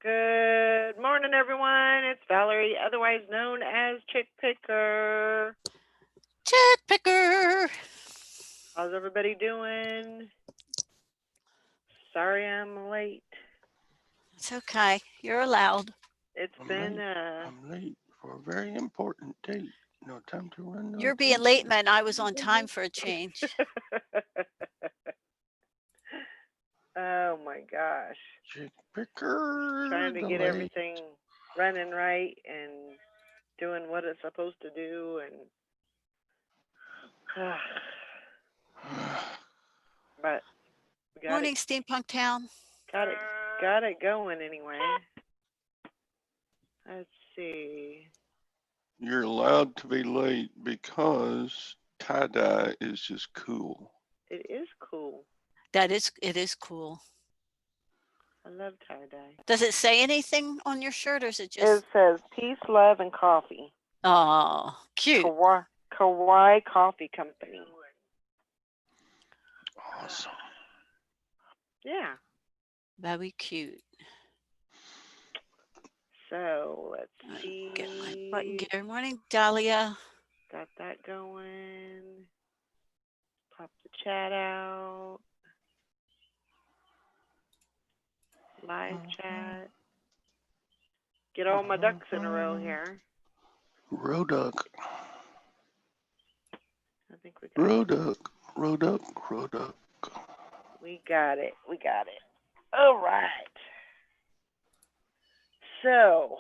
Good morning, everyone. It's Valerie, otherwise known as Chick Picker. Chick Picker. How's everybody doing? Sorry I'm late. It's okay. You're allowed. It's I'm been late. I'm late for a very important date. No time to run. No You're being time late, to- man. I was on time for a change. Oh my gosh. Chick Picker. Trying to get delay. everything running right and doing what it's supposed to do and but we got Morning, Steampunk Town. got it got it going anyway. Let's see. You're allowed to be late because tie-dye is just cool. It is cool. It is cool. I love tie dye. Does it say anything on your shirt or is it It just says peace, love, and coffee. oh cute? Kauai Coffee Company. Awesome. Yeah. Very cute. So let's Let see. me get my button gear. Morning, Dahlia. Got that going. Pop the chat out. Live chat. Get all my ducks in a row here. Roduck. I think we got Roduck. Roduck. Roduck. We got it. We got it. All right. So,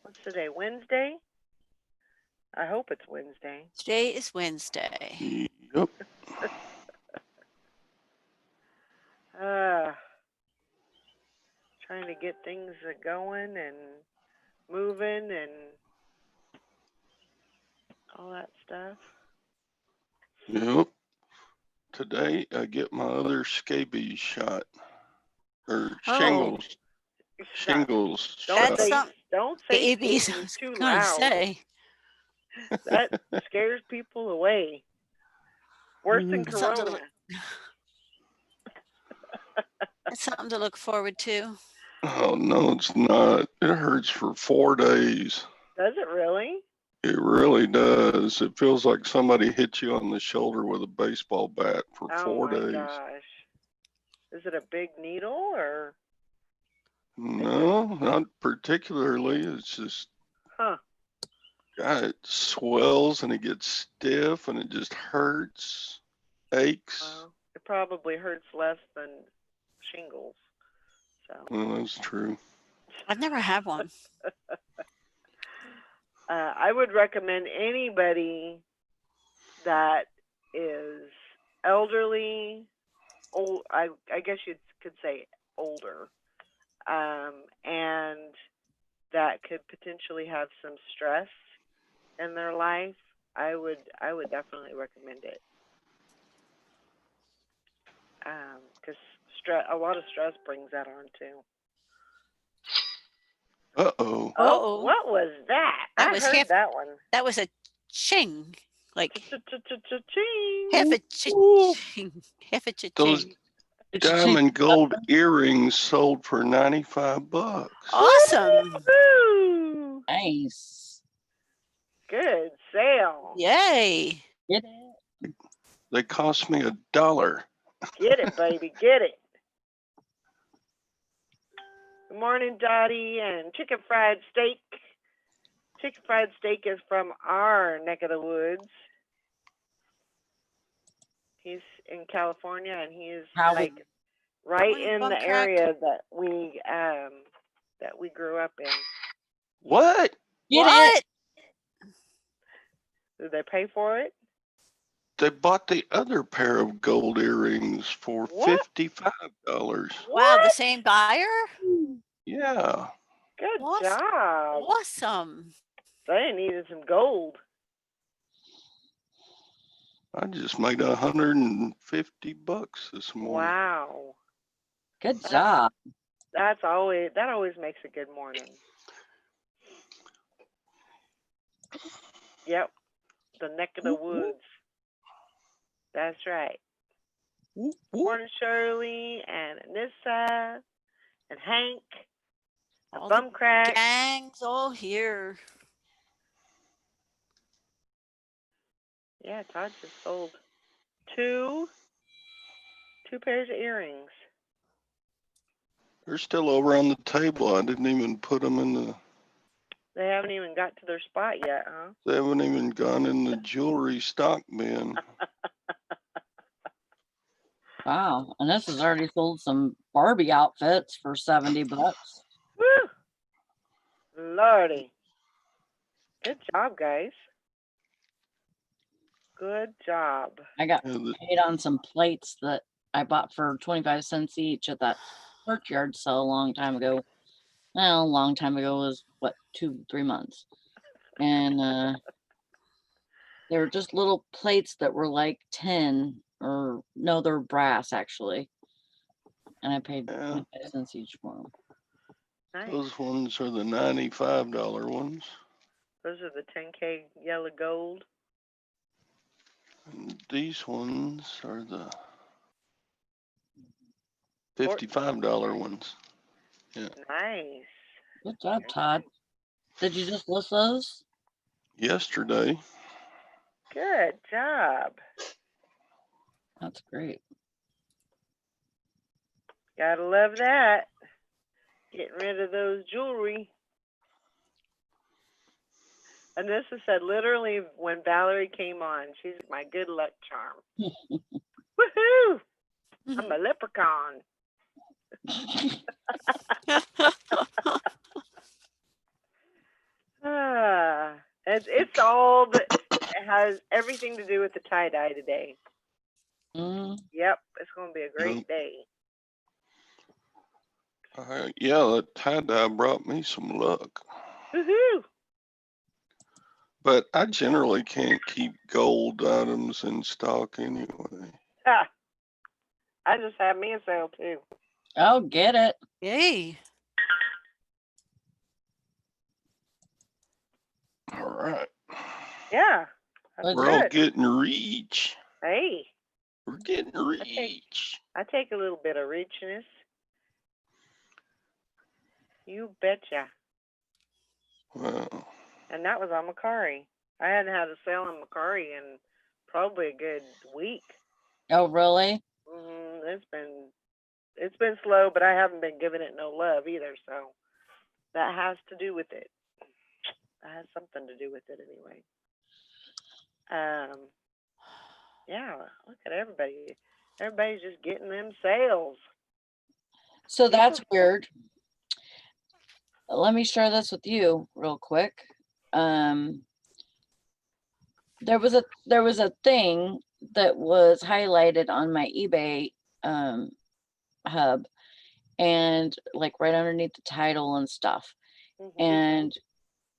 what's today? Wednesday? I hope it's Wednesday. Today is Wednesday. Yep. Trying to get things going and moving and all that stuff. Yep. Today I get my other scabies shot. Or shingles. Shingles Don't shot. don't say Babies. I scabies was too gonna loud. say. That scares people away. Worse than That's something to corona. It's something to look forward to. Oh no, it's not. It hurts for 4 days. Does it really? It really does. It feels like somebody hit you on the shoulder with a baseball bat for 4 days. Oh my gosh. Is it a big needle or? No, not particularly. It's just, God, it swells and it gets stiff and it just hurts, aches. Well, it probably hurts less than shingles. So. Well, that's true. I've never had one. I would recommend anybody that is elderly, old. I guess you could say older, and that could potentially have some stress in their life. I would definitely recommend it. Because a lot of stress brings that on too. Uh-oh. Oh, what was that? I heard that one. That was a ching. Like ching. half a ching. Half a ching. Those diamond gold earrings sold for $95. Awesome. Woo-hoo. Nice. Good sale. Yay. Get it. They cost me $1. Get it, baby. Get it. Good morning, Dottie, and chicken fried steak. Chicken fried steak is from our neck of the woods. He's in California, and he's like right in the area that we grew up in. What? What? Did they pay for it? They bought the other pair of gold earrings for $55. Wow, the same buyer? Yeah. Good job. Awesome. They needed some gold. I just made $150 this morning. Wow. Good job. That always makes a good morning. Yep. The neck of the woods. That's right. Morning, Shirley and Anissa and Hank, All Bum the Crack. gangs all here. Yeah, Todd just sold two pairs of earrings. They're still over on the table. I didn't even put them in the. They haven't even got to their spot yet, huh? They haven't even gone in the jewelry stock bin. Wow. And this has already sold some Barbie outfits for $70. Woo! Lordy. Good job, guys. Good job. I got Yeah, paid on some plates that I bought for 25 cents each at that churchyard sale a long time ago. Well, a long time ago was what, 2-3 months. And they were just little plates that were like tin, or no, they're brass actually. And I paid Yeah. 25 cents each for them. Nice. Those ones are the $95 ones. Those are the 10K yellow gold. And these ones are the $55 ones. Yeah. Nice. Good job, Todd. Did you just list those? Yesterday. Good job. That's great. Gotta love that. Getting rid of those jewelry. And this is said literally when Valerie came on. She's my good luck charm. Woohoo! I'm a leprechaun. It's all that it has everything to do with the tie-dye today. Yep, it's going to be a great day. Yeah, that tie-dye brought me some luck. Woohoo! But I generally can't keep gold items in stock anyway. I just had me a sale too. Oh, get it. Yay. All right. Yeah. We're all getting reach. Hey. We're getting reach. I take a little bit of richness. You betcha. Wow. And that was on Macari. I hadn't had a sale on Macari in probably a good week. Oh, really? It's been slow, but I haven't been giving it no love either. So that has to do with it. That has something to do with it anyway. Yeah, look at everybody. Everybody's just getting them sales. So that's weird. Let me share this with you real quick. There was a thing that was highlighted on my eBay hub, and like right underneath the title and stuff. And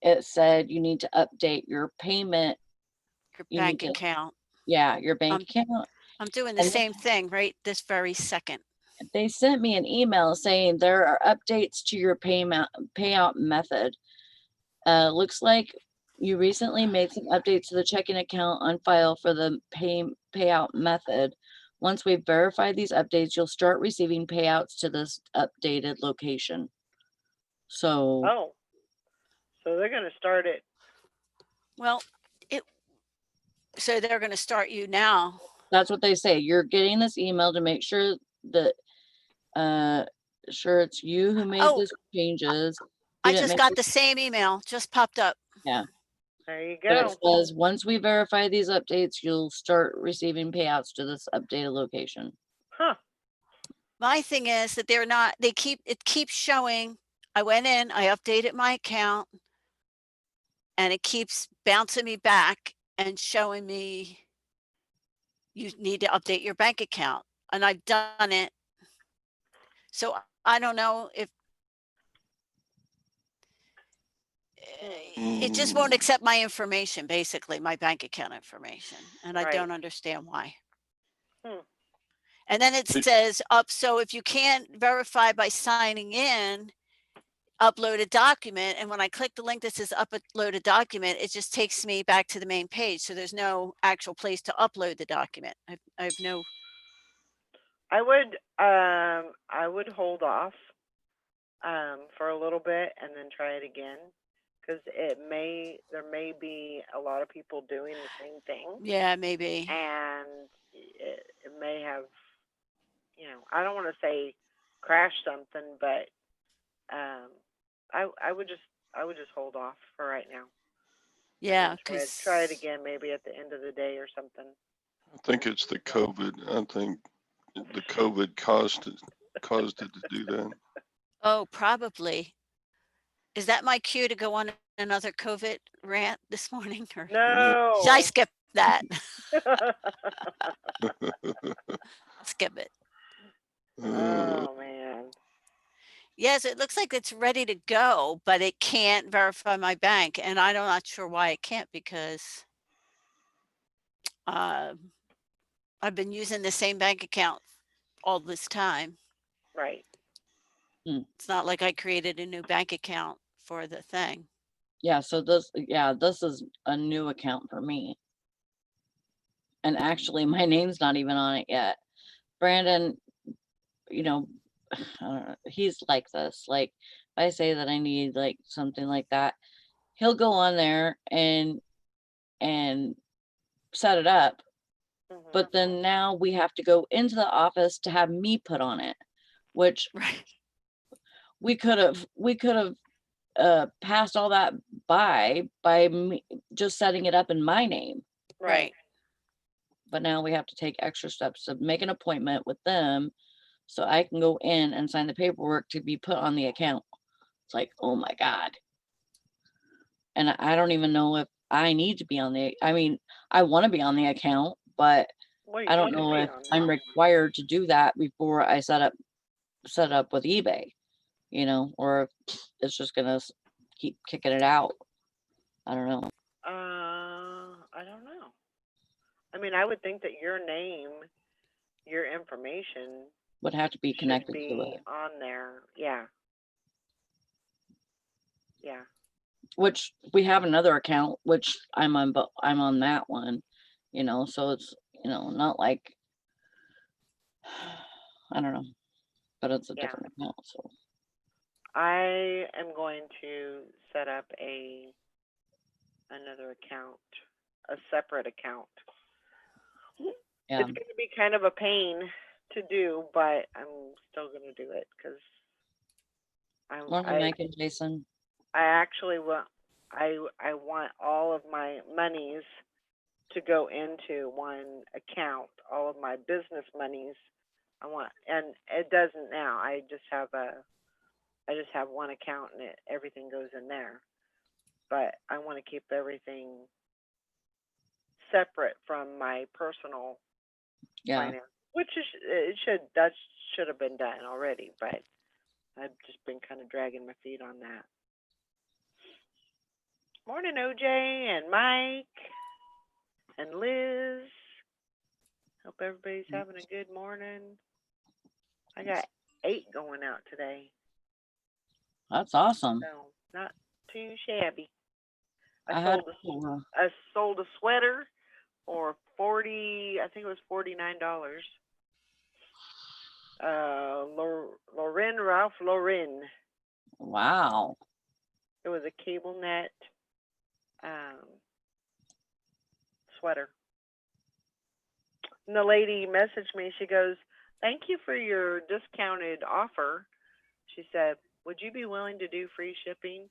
it said you need to update your payment. Your bank account. Yeah, your bank account. I'm doing the same thing right this very second. They sent me an email saying there are updates to your payout method. Looks like you recently made some updates to the checking account on file for the payout method. Once we verify these updates, you'll start receiving payouts to this updated location. So so they're going to start it. Well, so they're going to start you now. That's what they say. You're getting this email to make sure that sure it's you who made these changes. I just got the same email, just popped up. Yeah. There you go. It says once we verify these updates, you'll start receiving payouts to this updated location. Huh. My thing is that it keeps showing. I went in, I updated my account, and it keeps bouncing me back and showing me you need to update your bank account. And I've done it. So I don't know if it just won't accept my information, basically my bank account information. And I don't understand why. And then it says so if you can't verify by signing in, upload a document. And when I click the link that says upload a document, it just takes me back to the main page. So there's no actual place to upload the document. I have no. I would hold off for a little bit and then try it again. Because there may be a lot of people doing the same thing. Yeah, maybe. And it may have, I don't want to say crash something, but I would just hold off for right now. Yeah, try it again maybe at the end of the day or something. I think it's the COVID. I think the COVID caused it to do that. Oh, probably. Is that my cue to go on another COVID rant this morning? Or No. should I skip that? I'll skip it. Oh, man. Yes, it looks like it's ready to go, but it can't verify my bank. And I'm not sure why it can't, because I've been using the same bank account all this time. Right. It's not like I created a new bank account for the thing. Yeah, so this is a new account for me. And actually my name's not even on it yet. Brandon, I don't know, he's like this. Like if I say that I need like something like that, he'll go on there and set it up. Mm-hmm. But then now we have to go into the office to have me put on it, which Right. we could have passed all that by me just setting it up in my name. Right. But now we have to take extra steps to make an appointment with them so I can go in and sign the paperwork to be put on the account. It's like, oh my God. And I don't even know if I need to be on I want to be on the account, but I don't know if I'm required to do that before I set up with eBay, or if it's just gonna keep kicking it out. I don't know. I don't know. I would think that your name, your information would have to be connected to it on there. Yeah. Yeah. Which we have another account, which I'm on, but I'm on that one, so it's, not like, I don't know, but it's a different account. So I am going to set up another account, a separate account. yeah, It's going to be kind of a pain to do, but I'm still going to do it because Morning, Jason. I actually want I want all of my monies to go into one account, all of my business monies. And it doesn't now. I just have one account and everything goes in there. But I want to keep everything separate from my personal finance, which that should have been done already, but I've just been kind of dragging my feet on that. Morning, OJ and Mike and Liz. Hope everybody's having a good morning. I got 8 going out today. That's awesome. So not too shabby. I sold a sweater for $49. Ralph Lauren. Wow. It was a cable net sweater. And the lady messaged me. She goes, "Thank you for your discounted offer." She said, "Would you be willing to do free shipping?"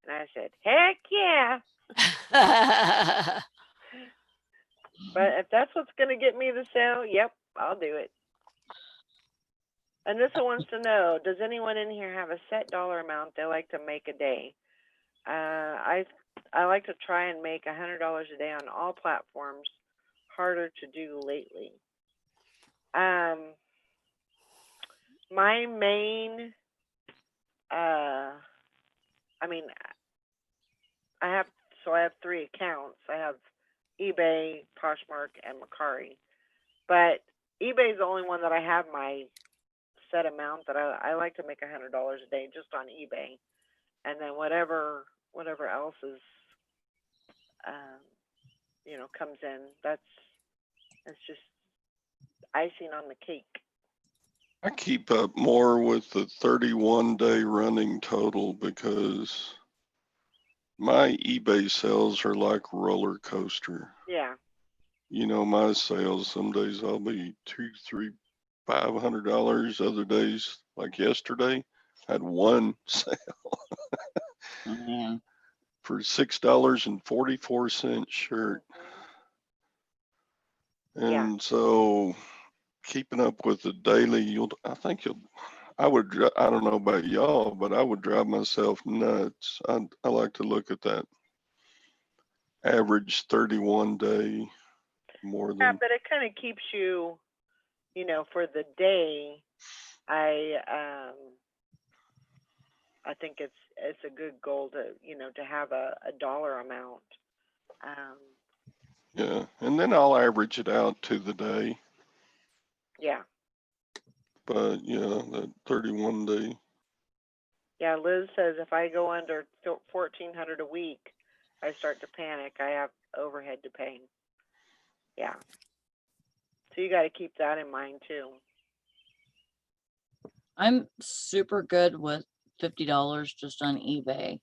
And I said, "Heck yeah." But if that's what's going to get me the sale, yep, I'll do it. And this one wants to know, does anyone in here have a set dollar amount they like to make a day? I like to try and make $100 a day on all platforms. Harder to do lately. My main, I have 3 accounts. I have eBay, Poshmark, and Mercari. But eBay is the only one that I have my set amount that I like to make $100 a day just on eBay, and then whatever else is, comes in. That's just icing on the cake. I keep up more with the 31-day running total because my eBay sales are like roller coaster. Yeah, You know, my sales, some days I'll be $200, $300, $500. Other days, like yesterday, I had one sale Yeah. for $6.44 shirt. Yeah. And so keeping up with the daily, I don't know about y'all, but I would drive myself nuts. I like to look at that average 31 day more yeah, than, but it kind of keeps you, for the day. I think it's a good goal to have a dollar amount. yeah. And then I'll average it out to the day. Yeah. But yeah, that 31 day. Yeah, Liz says if I go under 1,400 a week, I start to panic. I have overhead to pay. Yeah. So you got to keep that in mind too. I'm super good with $50 just on eBay,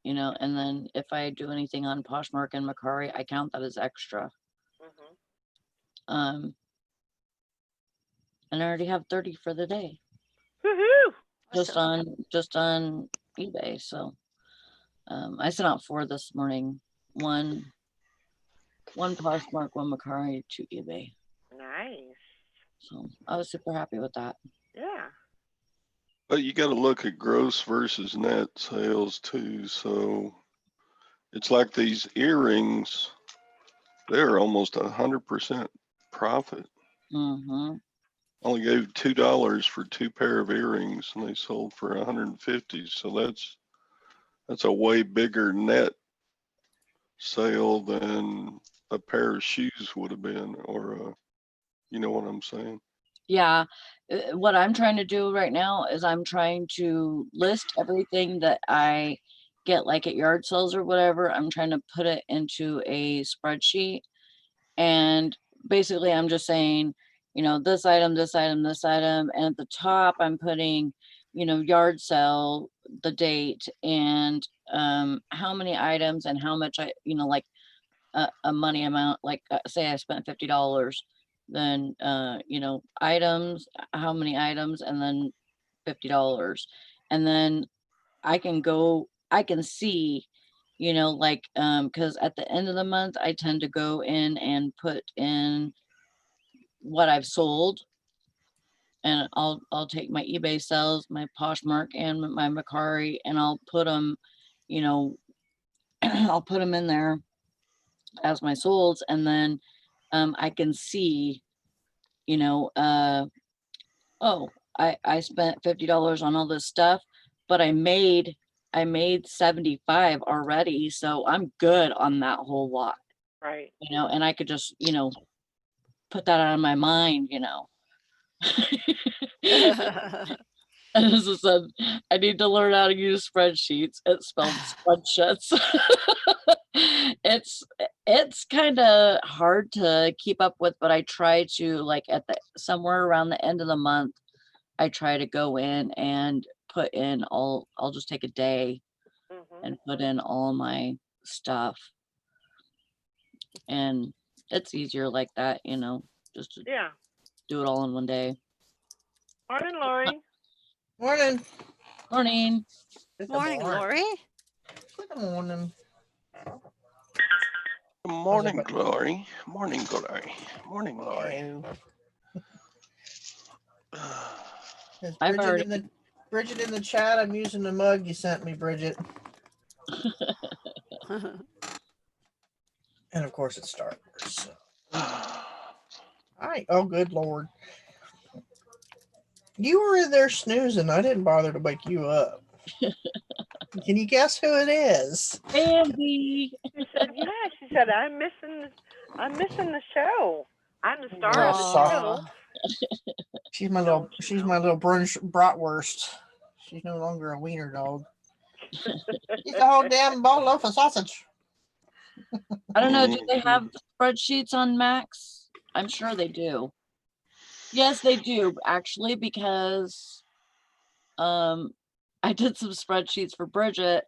and then if I do anything on Poshmark and Mercari, I count that as extra. Mhm. And I already have 30 for the day Woohoo! just Awesome. on eBay. So I sent out 4 this morning. One Poshmark, one Mercari, 2 eBay. Nice. So I was super happy with that. Yeah. But you got to look at gross versus net sales too. So it's like these earrings, they're almost 100% profit. Mm-hmm. Only gave $2 for 2 pair of earrings and they sold for 150. So that's a way bigger net sale than a pair of shoes would have been, or you know what I'm saying? Yeah. What I'm trying to do right now is I'm trying to list everything that I get like at yard sales or whatever. I'm trying to put it into a spreadsheet. And basically I'm just saying, this item, this item, this item. And at the top, I'm putting, yard sale, the date, and how many items and how much like a money amount, like say I spent $50, then items, how many items, and then $50. And then I can see, like because at the end of the month I tend to go in and put in what I've sold, and I'll take my eBay sales, my Poshmark, and my Mercari, and I'll put them, I'll put them in there as my solds, and then I can see, oh, I spent $50 on all this stuff, but I made 75 already, so I'm good on that whole lot, Right. and I could just, put that out of my mind, And as I said, I need to learn how to use spreadsheets. It's spelled spreadsheets. It's kind of hard to keep up with, but I try to, like, at the somewhere around the end of the month, I try to go in and put in I'll just take a day Mhm. and put in all my stuff. And it's easier like that, just to Yeah. do it all in one day. Morning, Lori. Morning. Morning. Good Morning, Lori. Good morning. Good morning, Glory. Morning, Glory. Morning, Glory. Hello. Is I've Bridget already Bridget in the chat? I'm using the mug you sent me, Bridget. And of course it's Star Wars. So. Oh good Lord. You were in there snoozing. I didn't bother to wake you up. Can you guess who it is? Andy. She said, "Yeah." She said, "I'm missing the show. I'm the star of the Aw. show." She's my little brunch bratwurst. She's no longer a wiener dog. She's a whole damn ball loaf of sausage. I don't know. Do they have spreadsheets on Macs? I'm sure they do. Yes, they do actually, because I did some spreadsheets for Bridget,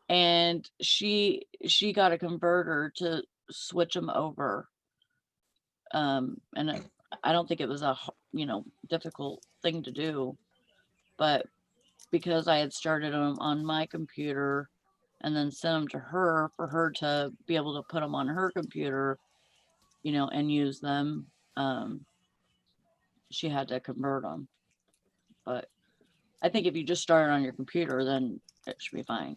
and she got a converter to switch them over. I don't think it was a difficult thing to do, but because I had started them on my computer and then sent them to her for her to be able to put them on her computer, and use them, she had to convert them. But I think if you just start it on your computer, then it should be fine.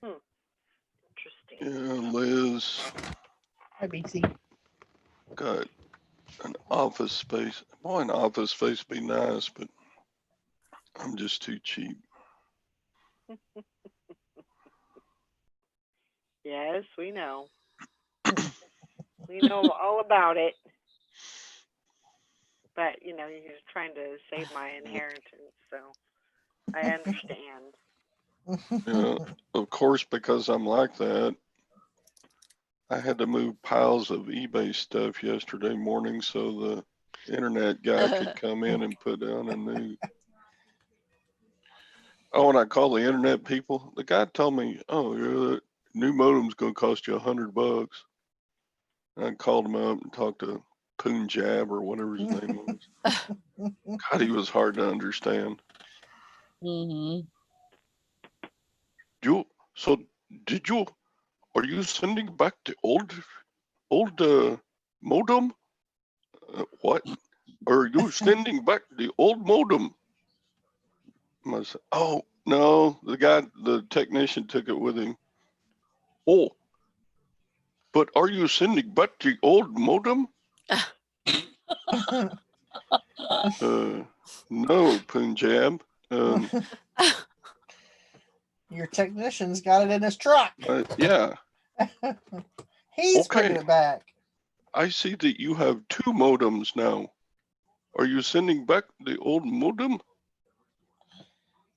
Interesting. Yeah, Liz Hi, BT. got an office space. Boy, an office space would be nice, but I'm just too cheap. Yes, we know. We know all about it. But, you're just trying to save my inheritance, so I understand. Yeah, of course, because I'm like that, I had to move piles of eBay stuff yesterday morning so the internet guy could come in and put down a new. Oh, and I called the internet people. The guy told me, "Oh, yeah, that new modem's gonna cost you $100." I called him up and talked to Punjab or whatever his name was. God, he was hard to understand. Mm-hmm. So did you? Are you sending back the old modem? What? Are you sending back the old modem? I said, oh no, the technician took it with him. Oh, but are you sending back the old modem? No, Punjab. Your technician's got it in his truck. Yeah. He's bringing it back. I see that you have 2 modems now. Are you sending back the old modem?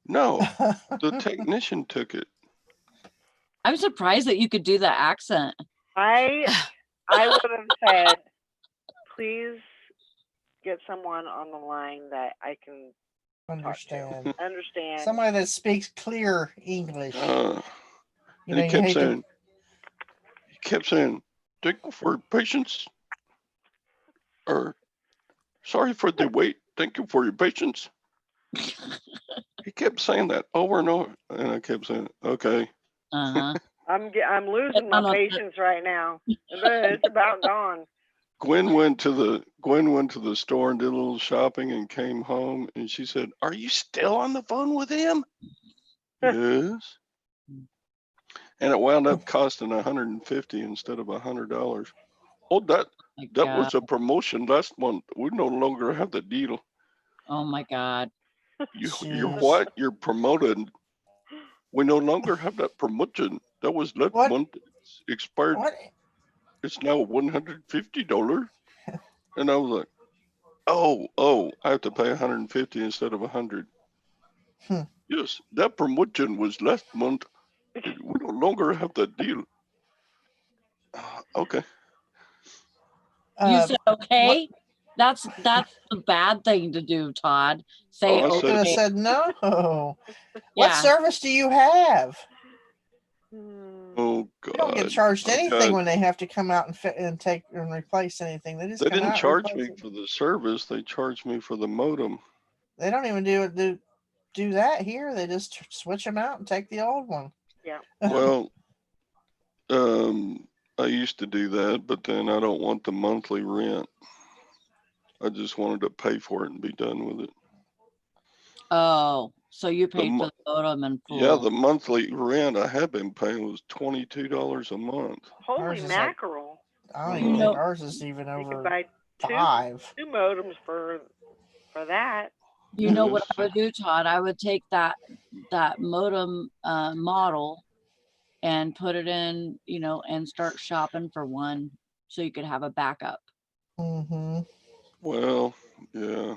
No, the technician took it. I'm surprised that you could do the accent. I would have said, please get someone on the line that I can Understand. understand. Somebody that speaks clear English. He kept saying, thank you for your patience. Or, sorry for the wait. Thank you for your patience. He kept saying that over and over, and I kept saying, okay. Uh-huh. I'm losing my patience right now. It's about gone. Gwen went to the store and did a little shopping and came home, and she said, "Are you still on the phone with him?" Yes. And it wound up costing $150 instead of $100. Oh, that was a promotion last month. We no longer have the deal. Oh my God. You're what? You're promoted. We no longer have that promotion. That was last month. It's expired. What? It's now $150. And I was like, oh, I have to pay $150 instead of $100. Yes, that promotion was last month. We no longer have that deal. Okay. You said okay? That's the bad thing to do, Todd. Say okay. Could have said no. What Yeah. service do you have? Oh God! You don't get charged anything when they have to come out and fit and take and replace anything. They just they come didn't out, charge me for the service. They charged me for the modem. They don't even do that here. They just switch them out and take the old one. Yeah. Well, I used to do that, but then I don't want the monthly rent. I just wanted to pay for it and be done with it. Oh, so you paid for the modem in full. Yeah, the monthly rent I have been paying was $22 a month. Holy mackerel! I don't even think ours is even over. You could buy two modems for that. You know what I would do, Todd? I would take that modem model and put it in, and start shopping for one so you could have a backup. Mm-hmm. Well, yeah.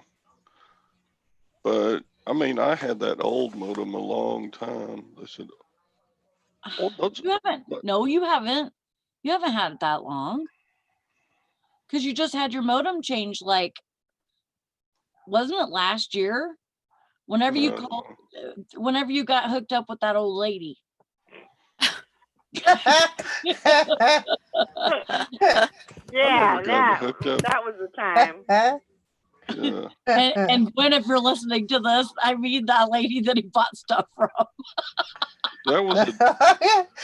But I mean, I had that old modem a long time. They said, "Oh, you haven't? No, you haven't. You haven't had it that long." Because you just had your modem changed, like, wasn't it last year? Whenever you called, whenever you got hooked up with that old lady. Yeah, never gotten hooked up. that was the time. Yeah. And Gwen, if you're listening to this, I mean that lady that he bought stuff from. That was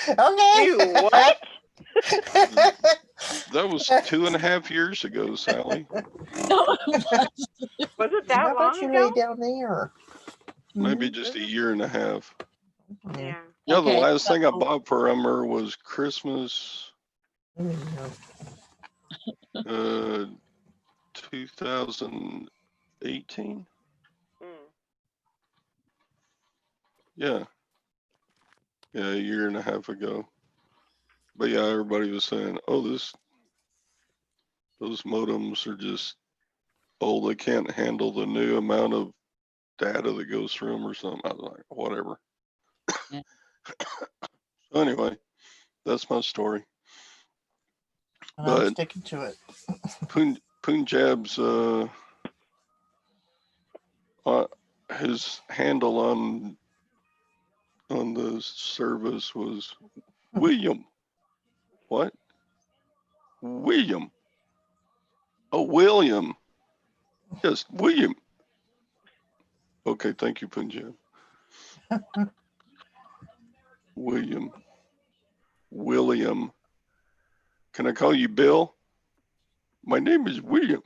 Okay. You what? that was 2.5 years ago, Sally. No, it wasn't. Was it How that about long you ago? lay down there? Maybe just a year and a half. Yeah. Yeah, Okay, the last thing I so- bought for her was Christmas Mhm. 2018. Mm. Yeah. Yeah, a year and a half ago. But yeah, everybody was saying, oh, those modems are just old. They can't handle the new amount of data that goes through them or something. I was like, whatever. Yeah. So anyway, that's my story. And I'm But sticking to it. Punjab's his handle on the service was William. What? William. Oh, William. Yes, William. Okay, thank you, Punjab. William. William. Can I call you Bill? My name is William.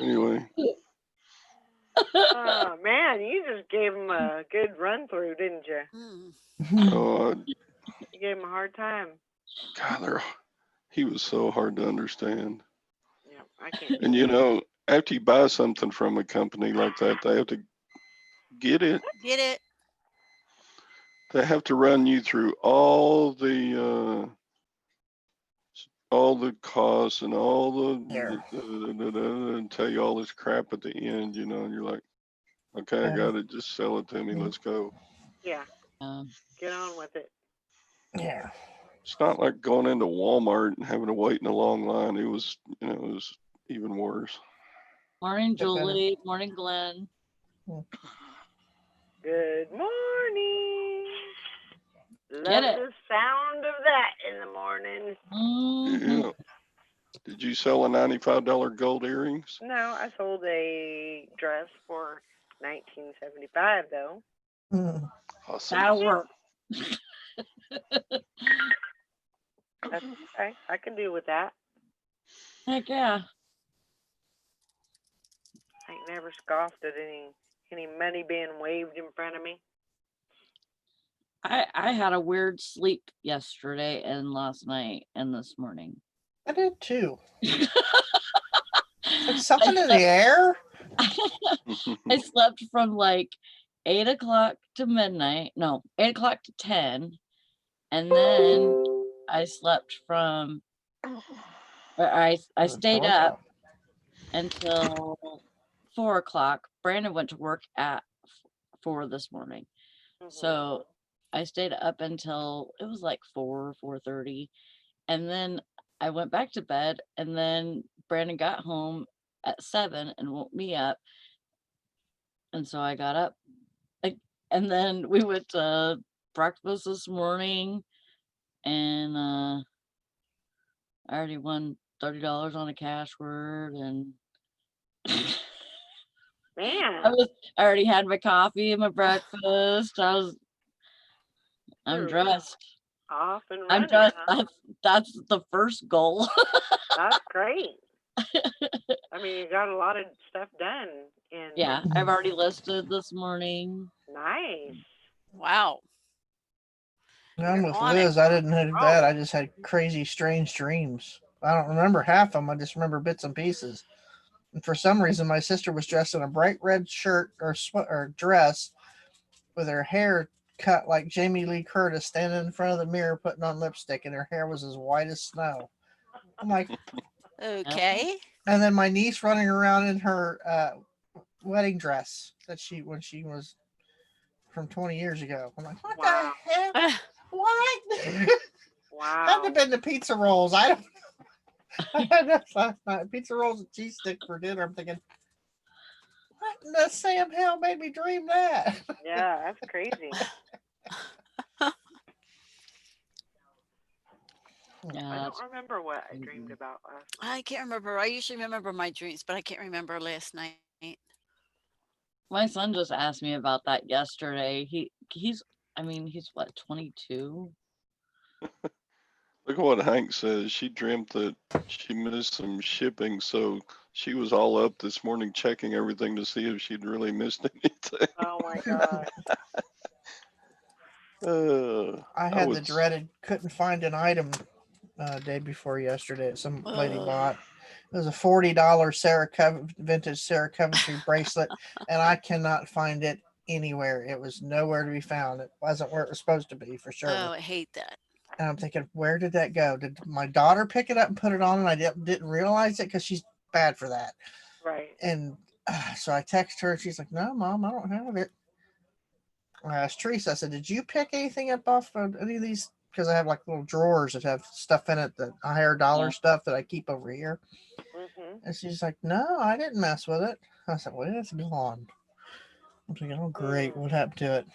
Anyway. Oh man, you just gave him a good run through, didn't you? Hmm. Oh, You gave him a hard time. God, he was so hard to understand. Yeah, I can't. And you know, after you buy something from a company like that, they have to get it. Get it? They have to run you through all the costs and all Here. and tell you all this crap at the end, you know, and you're like, okay, I got it. Just sell it to me. Let's go. Yeah, Um, get on with it. Yeah. It's not like going into Walmart and having to wait in a long line. It was, you know, it was even worse. Morning, Get better. Julie. Morning, Glenn. Good morning. Get Love it. the sound of that in the morning. Mhm. Yeah. Did you sell a $95 gold earrings? No, I sold a dress for $19.75 though. Mm. Awesome. That'll work. That's okay. I can do with that. Heck yeah. I ain't never scoffed at any money being waved in front of me. I had a weird sleep yesterday and last night and this morning. I did too. Like something in the air. I slept from like 8 o'clock to midnight. No, 8 o'clock to 10. And then I slept from, or I stayed up until 4 o'clock. Brandon went to work at 4 this morning. Mhm. So I stayed up until it was like 4:30. And then I went back to bed, and then Brandon got home at 7 and woke me up. And so I got up, and then we went to breakfast this morning, and I already won $30 on a cash word, and Man, I already had my coffee and my breakfast. I'm You're dressed. off and I'm running. dressed. Huh? That's the first goal. That's great. I mean, you got a lot of stuff done. And Yeah, I've already listed this morning. nice. Wow. I'm You're with on it. Liz. I didn't have that. Oh. I just had crazy, strange dreams. I don't remember half of them. I just remember bits and pieces. And for some reason, my sister was dressed in a bright red shirt or dress with her hair cut like Jamie Lee Curtis, standing in front of the mirror putting on lipstick, and her hair was as white as snow. I'm like, Okay. and then my niece running around in her wedding dress that when she was from 20 years ago. I'm like, what Wow. the heck? What? Wow. How'd have been the pizza rolls. I don't. I had that last night. Pizza rolls and cheese stick for dinner. I'm thinking, what in the Sam hell made me dream that? Yeah, that's crazy. Yeah, I that's don't remember what I dreamed about last night. I can't remember. I usually remember my dreams, but I can't remember last night. my son just asked me about that yesterday. He's I mean, he's what, 22? Look at what Hank says. She dreamt that she missed some shipping, so she was all up this morning checking everything to see if she'd really missed anything. Oh my god. I had the would- dreaded couldn't find an item day before yesterday. Some lady Ugh. bought. It was a $40 vintage Sarah Coventry bracelet, and I cannot find it anywhere. It was nowhere to be found. It wasn't where it was supposed to be for sure. Oh, I hate that. And I'm thinking, where did that go? Did my daughter pick it up and put it on, and I didn't realize it because she's bad for that. Right. And so I text her, and she's like, "No, Mom, I don't have it." I asked Teresa. I said, "Did you pick anything up off of any of these?" Because I have like little drawers that have stuff in it, that higher dollar Yeah. stuff that I keep over here. Mhm. And she's like, "No, I didn't mess with it." I said, "Well, it's gone." I'm thinking, "Oh, great, what happened to it?"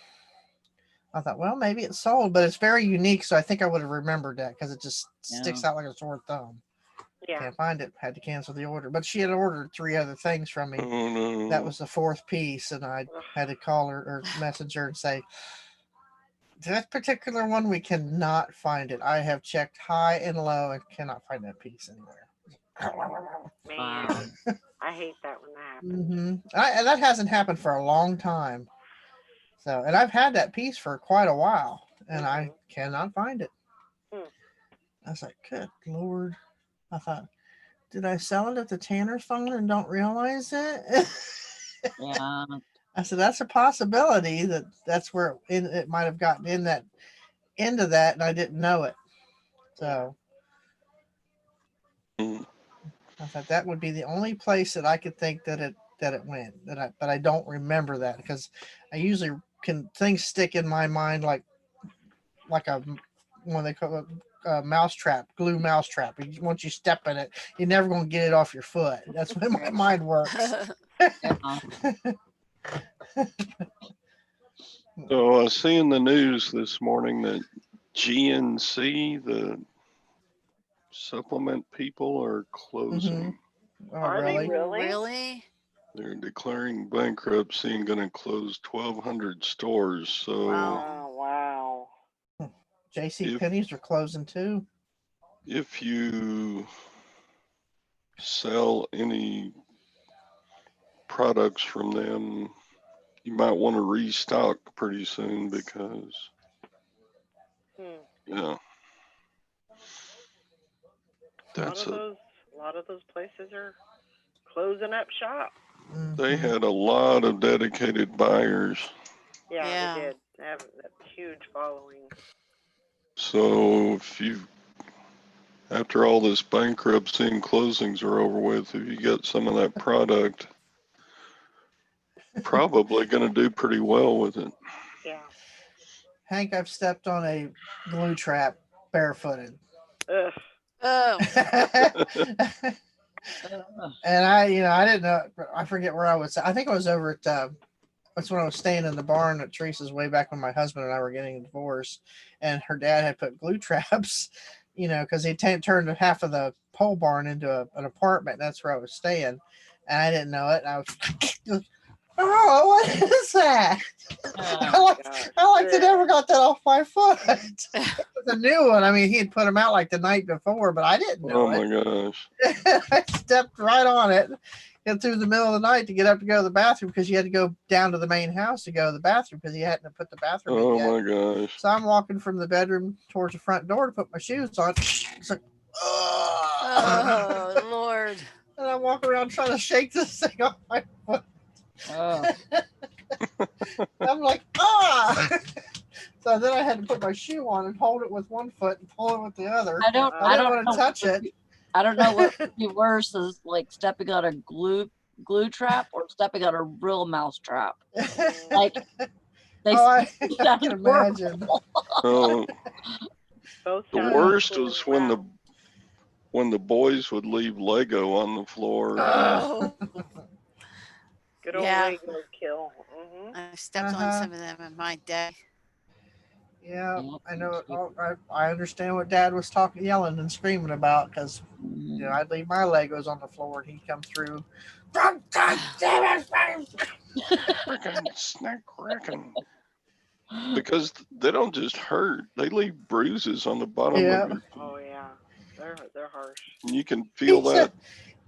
I thought, well, maybe it's sold, but it's very unique, so I think I would have remembered that because it just sticks out like a sore thumb. Yeah. Can't find it. Had to cancel the order. But she had ordered 3 other things from me. Oh no. That was the 4th piece, and I had to call her or message her and say, "That particular one, we cannot find it. I have checked high and low and cannot find that piece anywhere." Man, I hate that when that happens. And that hasn't happened for a long time. So, and I've had that piece for quite a while, and I cannot find it. I was like, good Lord. I thought, did I sell it at the Tanner's phone and don't realize it? Yeah. I said, that's a possibility that's where it might have gotten into that, and I didn't know it. So Mm. I thought that would be the only place that I could think that it went. But I don't remember that because I usually things stick in my mind like a when they call it mousetrap, glue mousetrap. Once you step in it, you're never going to get it off your foot. That's when my mind works. So I see in the news this morning that GNC, the supplement people, are closing. Oh, Are they really? Really? They're declaring bankruptcy and going to close 1,200 stores. So Wow. Oh, wow. JC Penney's are closing too. if you sell any products from them, you might want to restock pretty soon because, yeah, that's a lot of those places are closing up shop. They had a lot of dedicated buyers. Yeah, they did. They have a huge following. So after all this bankruptcy and closings are over with, if you get some of that product, probably going to do pretty well with it. Yeah. Hank, I've stepped on a glue trap barefooted. Ugh. Oh. And I didn't know. I forget where I was. I think I was over at. That's when I was staying in the barn at Teresa's way back when my husband and I were getting a divorce, and her dad had put glue traps, because he turned half of the pole barn into an apartment. That's where I was staying, and I didn't know it. And I was, oh, what is that? I like to never got that off my foot. It was a new one. I mean, he had put them out like the night before, but I didn't know it. Oh my gosh. I stepped right on it. Get through the middle of the night to get up to go to the bathroom because you had to go down to the main house to go to the bathroom because he hadn't put the bathroom in yet. Oh my gosh. So I'm walking from the bedroom towards the front door to put my shoes on. It's like, Oh, Lord. And I'm walking around trying to shake this thing off my foot. I'm like, ah! So then I had to put my shoe on and hold it with one foot and pull it with the other. I don't want to touch it. I don't know what would be worse is like stepping on a glue trap or stepping on a real mouse trap. Like I can imagine. Both The sound worst equally was when well. the boys would leave Lego on the floor. Oh, Good old yeah. Lego kill. Mhm. I stepped on some of them in my day. Yeah, Yep, I know. me too. I understand what Dad was talking, yelling, and screaming about because you know I'd leave my Legos on the floor and he'd come through. Frickin' snack cracking. Because they don't just hurt; they leave bruises on the bottom Yeah. of your. Oh yeah, they're harsh. You can feel that.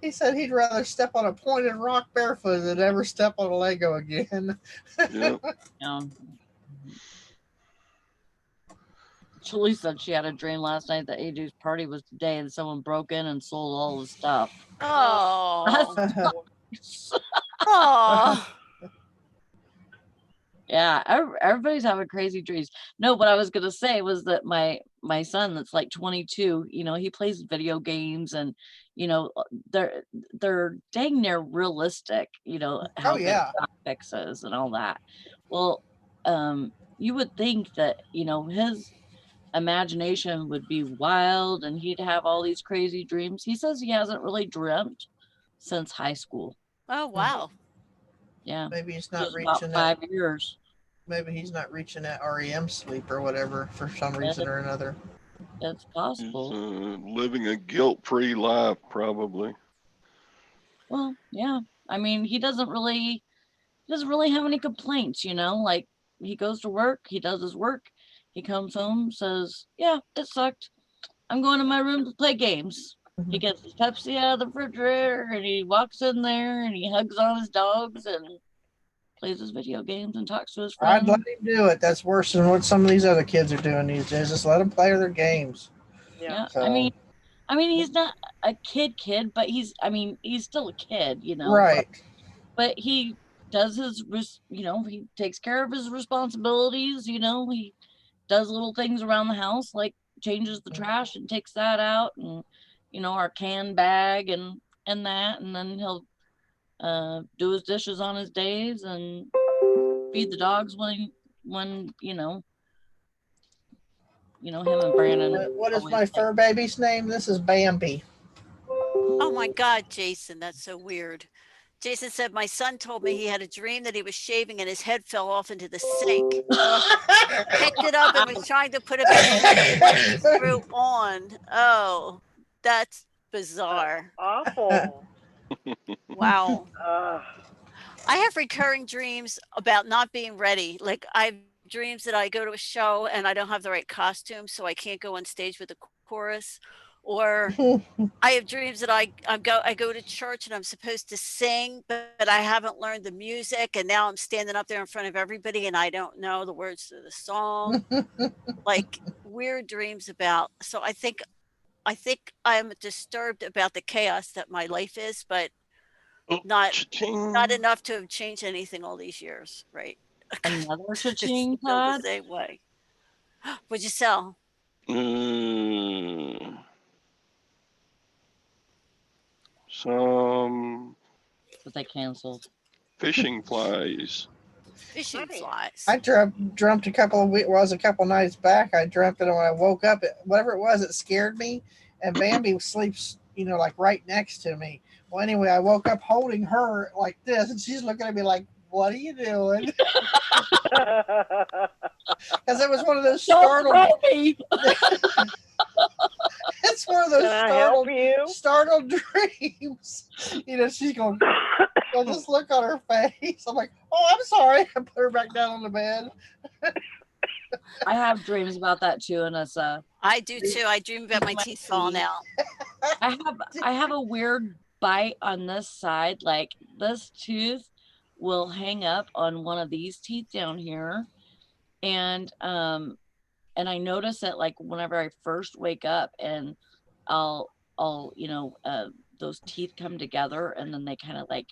He said he'd rather step on a pointed rock barefoot than ever step on a Lego again. Yeah. Yeah. Julie said she had a dream last night that AJ's party was today and someone broke in and sold all the stuff. Oh, That's oh. yeah, everybody's having crazy dreams. No, what I was gonna say was that my son that's like 22, you know, he plays video games and you know they're dang near realistic, you know, how Oh good yeah. graphics is and all that. Well, you would think that, you know, his imagination would be wild and he'd have all these crazy dreams. He says he hasn't really dreamt since high school. Oh, wow. Yeah, Maybe he's it not was about reaching that. 5 years. Maybe he's not reaching that REM sleep or whatever for some reason or another. It's He's possible. living a guilt-free life, probably. Well, yeah. I mean, he doesn't really have any complaints, you know, like he goes to work, he does his work, he comes home, says, yeah, it sucked. I'm going to my room to play games. He Mhm. gets his Pepsi out of the refrigerator and he walks in there and he hugs on his dogs and plays his video games and talks to his I'd friends. let him do it. That's worse than what some of these other kids are doing these days. Just let them play their games. Yeah. Yeah. So I mean, he's not a kid, but he's still a kid, you know, right. but he does you know, he takes care of his responsibilities, you know, he does little things around the house, like changes the trash and takes that out and, you know, our can bag and that, and then he'll do his dishes on his days and feed the dogs when him and Brandon What is always my like, fur baby's name? This is Bambi. Oh my God, Jason, that's so weird. Jason said, my son told me he had a dream that he was shaving and his head fell off into the sink. Picked it up and was trying to put it back together, but it screw on. Oh, that's bizarre. Awful. Wow. Ugh. I have recurring dreams about not being ready. Like I have dreams that I go to a show and I don't have the right costume, so I can't go on stage with the chorus. Or I have dreams that I go to church and I'm supposed to sing, but I haven't learned the music, and now I'm standing up there in front of everybody and I don't know the words to the song. Like weird dreams about. So I think I'm disturbed about the chaos that my life is, but Oh, not cha-ching. enough to have changed anything all these years, right? another It's cha-ching, still the Todd. same way. What'd you sell? Some But they canceled. fishing flies. Fishing Nice. flies. I dreamt a couple of a couple nights back. I dreamt it when I woke up. Whatever it was, it scared me. And Bambi sleeps, you know, like right next to me. Well, anyway, I woke up holding her like this, and she's looking at me like, "What are you doing?" Because it was one of those startled. It's one of those Can I help you? startled dreams. You know, she's going. This look on her face. I'm like, "Oh, I'm sorry." I put her back down on the bed. I have dreams about that too, and it's I do too. I dream about my My teeth falling teeth. out. I have a weird bite on this side, like this tooth will hang up on one of these teeth down here, and I notice it like whenever I first wake up, and I'll those teeth come together and then they kind of like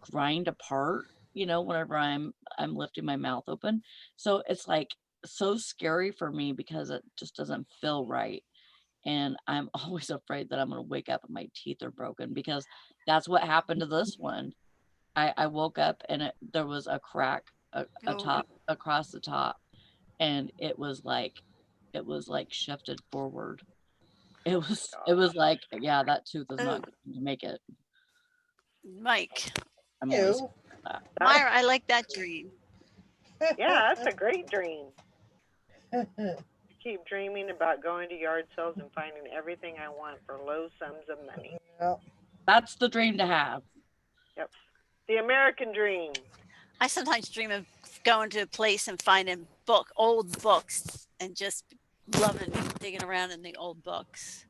grind apart, you know, whenever I'm lifting my mouth open. So it's like so scary for me because it just doesn't feel right. And I'm always afraid that I'm going to wake up and my teeth are broken because that's what happened to this one. I woke up and there was a crack Oh. top across the top, and it was like it was like shifted forward. It was like, yeah, that tooth is not going to make it. Mike, I'm always, Ew. Myra, I like that dream. Yeah, that's a great dream. Keep dreaming about going to yard sales and finding everything I want for low sums of money. Well, that's the dream to have. Yep. The American dream. I sometimes dream of going to a place and finding old books and just loving digging around in the old books.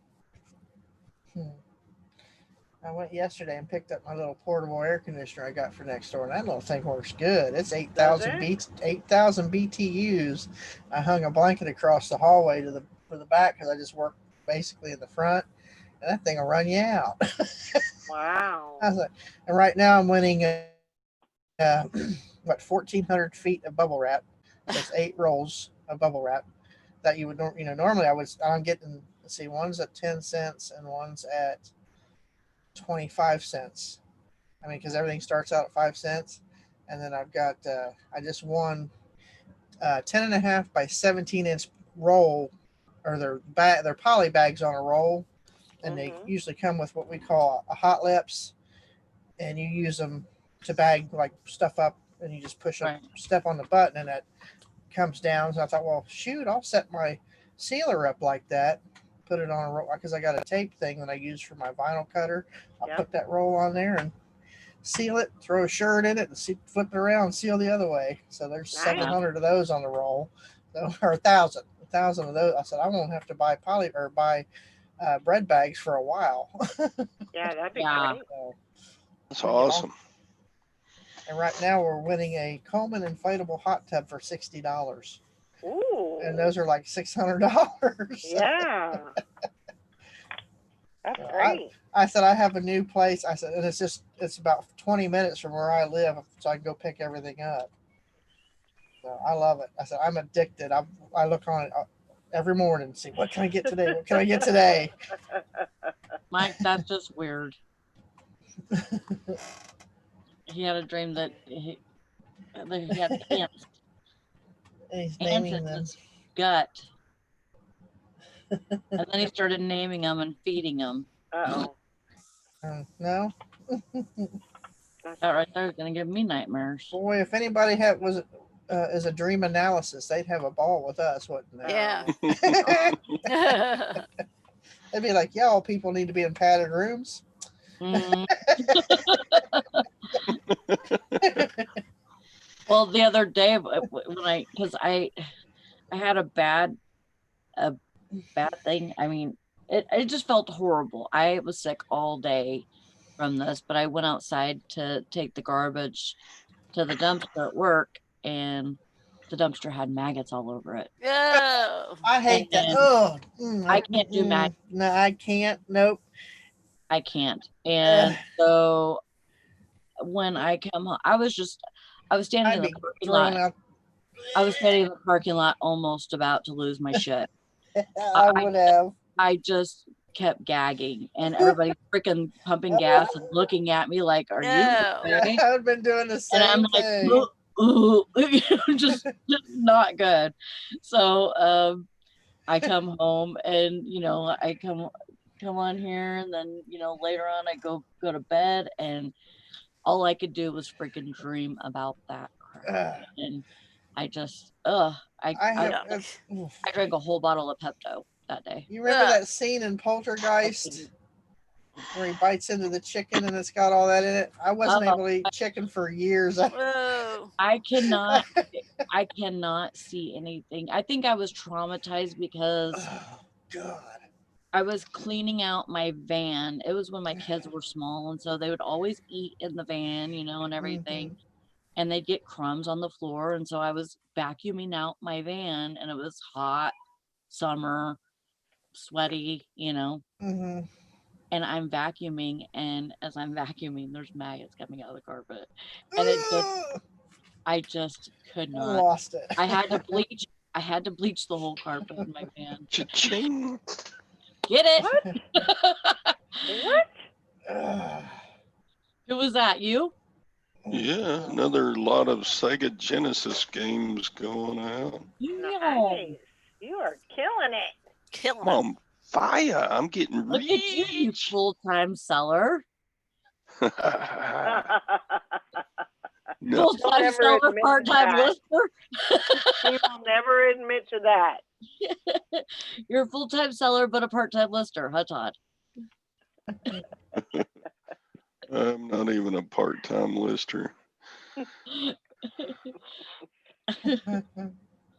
I went yesterday and picked up my little portable air conditioner I got for next door, and that little thing works good. It's 8,000 BTUs. I hung a blanket across the hallway for the back because I just work basically in the front, and that thing will run you out. Wow. I was like, and right now I'm winning what 1,400 feet of bubble wrap. That's 8 rolls of bubble wrap that you would normally I'm getting, let's see, one's at 10 cents and one's at 25 cents. I mean, because everything starts out at 5 cents, and then I've got I just won 10.5 by 17-inch roll, or they're poly bags on a roll, and they usually come with what we call a hot lips, and you use them to bag like stuff up, and you just push a step on the button, and it comes down. So I thought, well, shoot, I'll set my sealer up like that, put it on a roll, because I got a tape thing that I use for my vinyl cutter. I'll put that roll on there and seal it, throw a shirt in it, and flip it around, seal the other way. So there's 700 of those on the roll, so, or 1,000 of those. I said I won't have to buy bread bags for a while. Yeah, that'd be great. So, That's awesome. and right now we're winning a Coleman inflatable hot tub for $60. Ooh. And those are like $600. Yeah. That's great. I said I have a new place. I said, and it's about 20 minutes from where I live, so I can go pick everything up. So I love it. I said I'm addicted. I look on it every morning and see what can I get today. What can I get today? Mike, that's just weird. He had a dream that he had ants. And he's Ants naming in them. his gut. And then he started naming them and feeding them. Uh-oh. No. That right there is gonna give me nightmares. Boy, if anybody is a dream analysis, they'd have a ball with us, wouldn't they? Yeah. They'd be like, y'all people need to be in padded rooms. Well, the other day when because I had a bad thing. I mean, it just felt horrible. I was sick all day from this, but I went outside to take the garbage to the dumpster at work, and the dumpster had maggots all over it. Oh. I hate that. Oh, I can't do maggots. No, I can't. Nope. I can't. And so when I come home, I was standing in the parking lot. I was standing in the parking lot almost about to lose my shit. I would have. I just kept gagging, and everybody freaking pumping gas and looking at me like, "Are you okay?" I've been doing the same and I'm thing. Like, ooh, just not good. So I come home, and I come on here, and then later on I go to bed, and all I could do was freaking dream about that crap. And I just I drank a whole bottle of Pepto that day. You remember that scene in Poltergeist where he bites into the chicken and it's got all that in it? I wasn't able to eat chicken for years. I cannot see anything. I think I was traumatized because God. I was cleaning out my van. It was when my kids were small, and so they would always eat in the van, and everything. And they'd get crumbs on the floor, and so I was vacuuming out my van, and it was hot, summer, sweaty, and I'm vacuuming, and as I'm vacuuming, there's maggots coming out of the carpet, and I just could not. I lost it. I had to bleach the whole carpet in my van. Cha-ching. Get it? What? Who was that? You? Yeah, another lot of Sega Genesis games going out. No. Nice. You are killing it. Killing I'm it. on fire. I'm getting Look at you, you rich. full-time seller. No, Full-time never seller, admit to part-time that. lister. He will never admit to that. You're a full-time seller, but a part-time lister, huh, Todd? I'm not even a part-time lister.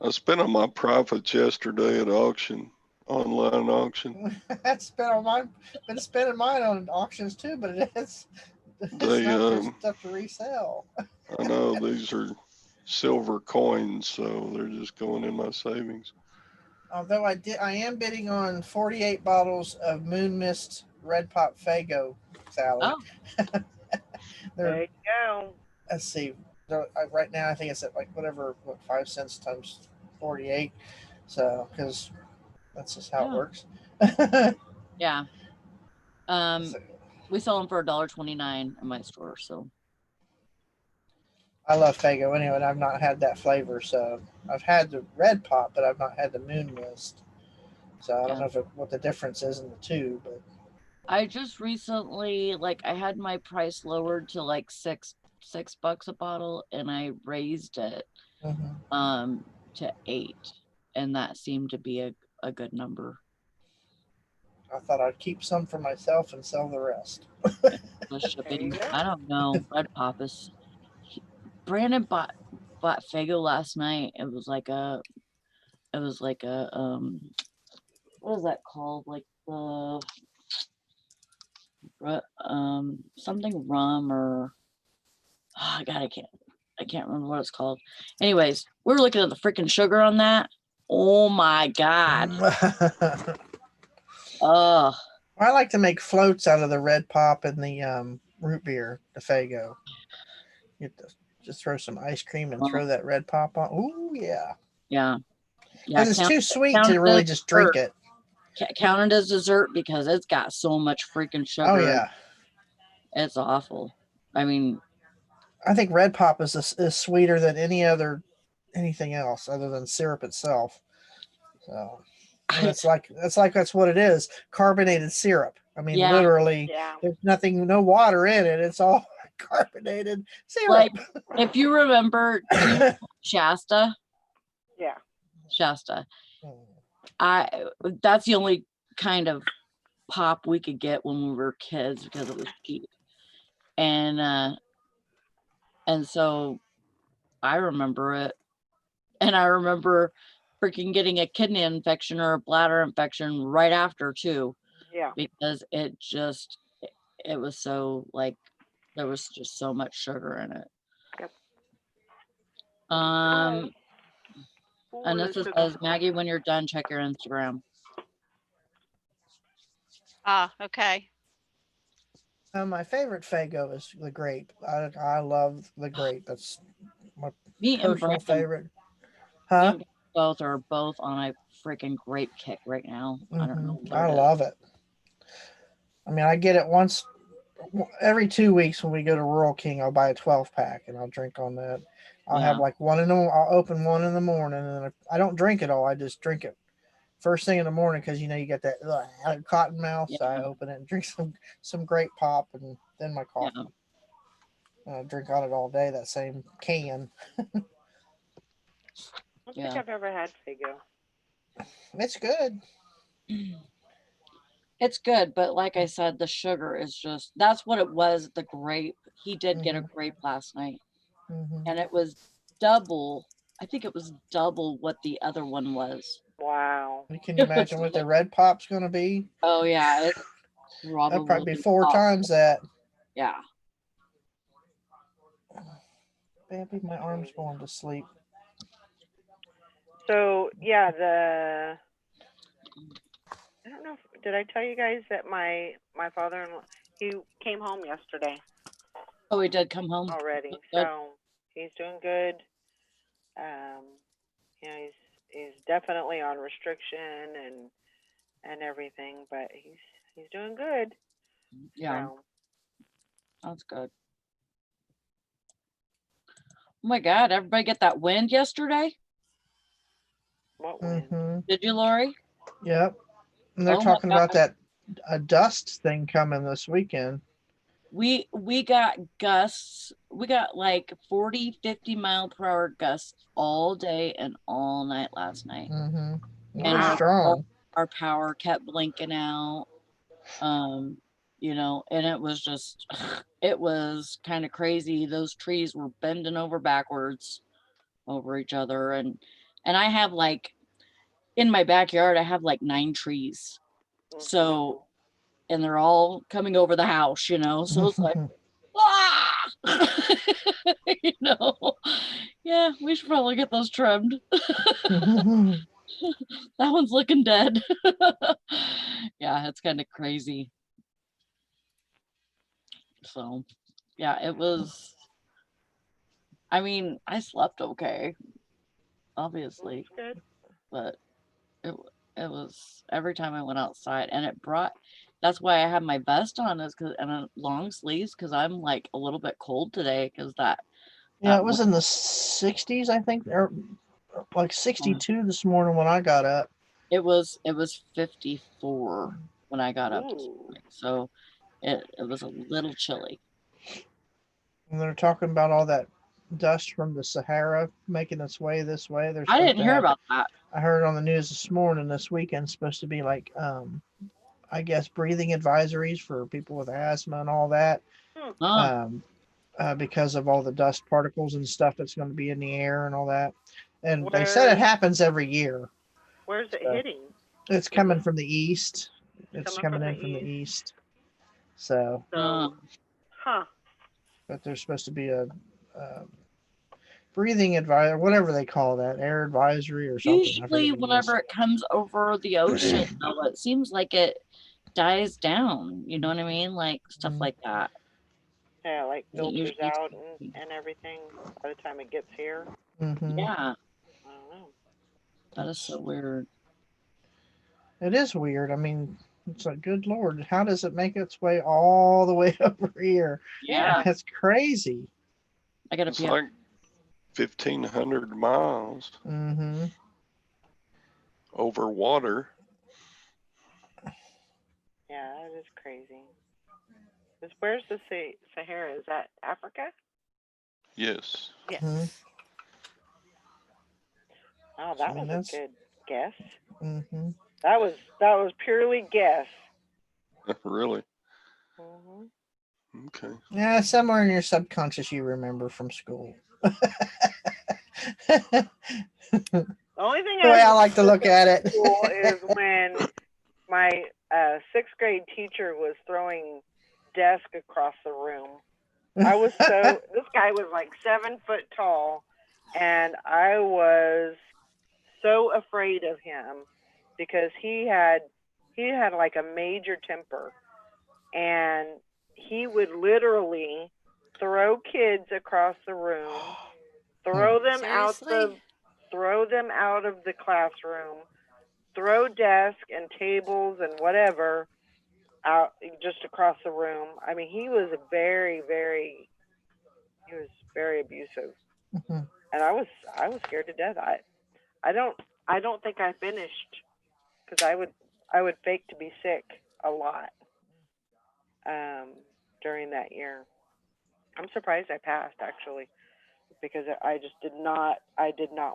I spent on my profits yesterday at auction, online auction. That's been spending mine on auctions too, but it's They, not for stuff to resell. I know these are silver coins, so they're just going in my savings. Although I am bidding on 48 bottles of Moon Mist Red Pop Fago, Sally. Oh, There you go. Let's see. Right now, I think it's at like what 5 cents times 48. So, because that's just how it Yeah. works. yeah. We sell them for $1.29 in my store, so. I love Fago anyway, and I've not had that flavor. So I've had the Red Pop, but I've not had the Moon Mist. So I don't know what the difference is in the two, but I just recently, like, I had my price lowered to like $6 a bottle, and I raised it to 8, and that seemed to be a good number. I thought I'd keep some for myself and sell the rest. The shipping, go. I don't know. Red Pop is. Brandon bought Fago last night. It was like a what is that called? Like the something rum or I can't remember what it's called. Anyways, we were looking at the freaking sugar on that. Oh my god. Oh, I like to make floats out of the Red Pop and the root beer, the Fago. You just throw some ice cream and throw that Red Pop on. Ooh, yeah. yeah. Because it's too sweet to really just drink it. Count it as dessert because it's got so much freaking sugar. Oh, yeah. It's awful. I mean, I think Red Pop is sweeter than anything else other than syrup itself. So that's what it is. Carbonated syrup. I mean, literally, there's no water in it. It's all carbonated syrup. Like, if you remember Shasta. Yeah. Shasta. That's the only kind of pop we could get when we were kids because it was cheap. And so I remember it. And I remember freaking getting a kidney infection or a bladder infection right after too. Yeah. Because it was so like there was just so much sugar in it. Yep. And this says, Maggie, when you're done, check your Instagram. Okay. My favorite Fago is the grape. I love the grape. That's my personal favorite. Huh? Both are on a freaking grape kick right now. I don't know. I love it. I mean, I get it once every 2 weeks when we go to Rural King. I'll buy a 12-pack and I'll drink on that. I'll have like I'll open one in the morning, and I don't drink it all. I just drink it first thing in the morning because you get that cotton mouth. So I open it and drink some grape pop and then my coffee. I drink on it all day. That same can. I don't think I've ever had Fago. It's good. It's good, but like I said, the sugar is that's what it was. The grape. He did get a grape last night, and it was double. I think it was double what the other one was. Wow. Can you imagine what the Red Pop's going to be? Oh yeah, it's that'll probably be 4 times that. Yeah. Baby, my arm's going to sleep. So yeah, I don't know. Did I tell you guys that my father-in-law, he came home yesterday? Oh, he did come home already. So he's doing good. He's definitely on restriction and everything, but he's doing good. Yeah. So. That's good. Oh my God, everybody get that wind yesterday? What wind? Mm-hmm. Did you, Lori? Yep. And they're Oh my talking about gosh. that a dust thing coming this weekend. We got gusts. We got like 40, 50 mile per hour gusts all day and all night last night. Mm-hmm. And Wow. Strong. our power kept blinking out. You know, and it was just it was kind of crazy. Those trees were bending over backwards over each other, and I have like in my backyard I have like 9 trees. Mhm. So and they're all coming over the house, you know. So it's like ah! You know. Yeah, we should probably get those trimmed. That one's looking dead. Yeah, it's kind of crazy. So, yeah, it was. I mean, I slept okay, obviously, That's good. but it it was every time I went outside, and it brought. That's why I have my vest on is because and a long sleeves because I'm like a little bit cold today because that Yeah, it wi- was in the 60s, I think, or like Mm. 62 this morning when I got up. it was 54 when I got up this Ooh. morning, so it was a little chilly. And they're talking about all that dust from the Sahara making its way this way. They're I supposed didn't to hear have. about that. I heard on the news this morning. This weekend supposed to be like, I guess breathing advisories for people with asthma and all that. Oh, Because of all the dust particles and stuff that's going to be in the air and all that. And they said it Where's happens every year. where's it So hitting? it's coming from the east. It's Coming coming from in the from the east. east. So, So, huh? but there's supposed to be a breathing advisory, whatever they call that, air advisory or something. I usually forget what it is. whenever it comes over the ocean, though, it seems like it dies down. You know what I mean? Like stuff Mhm. like that. Yeah, like It filters usually, out and everything by the time it gets here. Mhm. yeah, I don't know. that is so weird. It is weird. I mean, it's like, good Lord, how does it make its way all the way over here? Yeah, That's crazy. I gotta It's be. like 1,500 miles Mm-hmm. over water. Yeah, that is crazy. Where's the Sahara? Is that Africa? Yes. Yes. Mm-hmm. Oh, that So was that's- a good guess. Mm-hmm. That was purely guess. Really? Hmm. Okay. Yeah, somewhere in your subconscious you remember from school. The only thing The way I I like to look at it. school is when my 6th grade teacher was throwing desk across the room. I was this guy was like 7 foot tall, and I was so afraid of him because he had like a major temper, and he would literally throw kids across the room, throw them Seriously? throw them out of the classroom, throw desk and tables and whatever out just across the room. I mean, he was very abusive, Mhm. and I was scared to death. I don't think I finished because I would fake to be sick a lot during that year. I'm surprised I passed actually because I just did not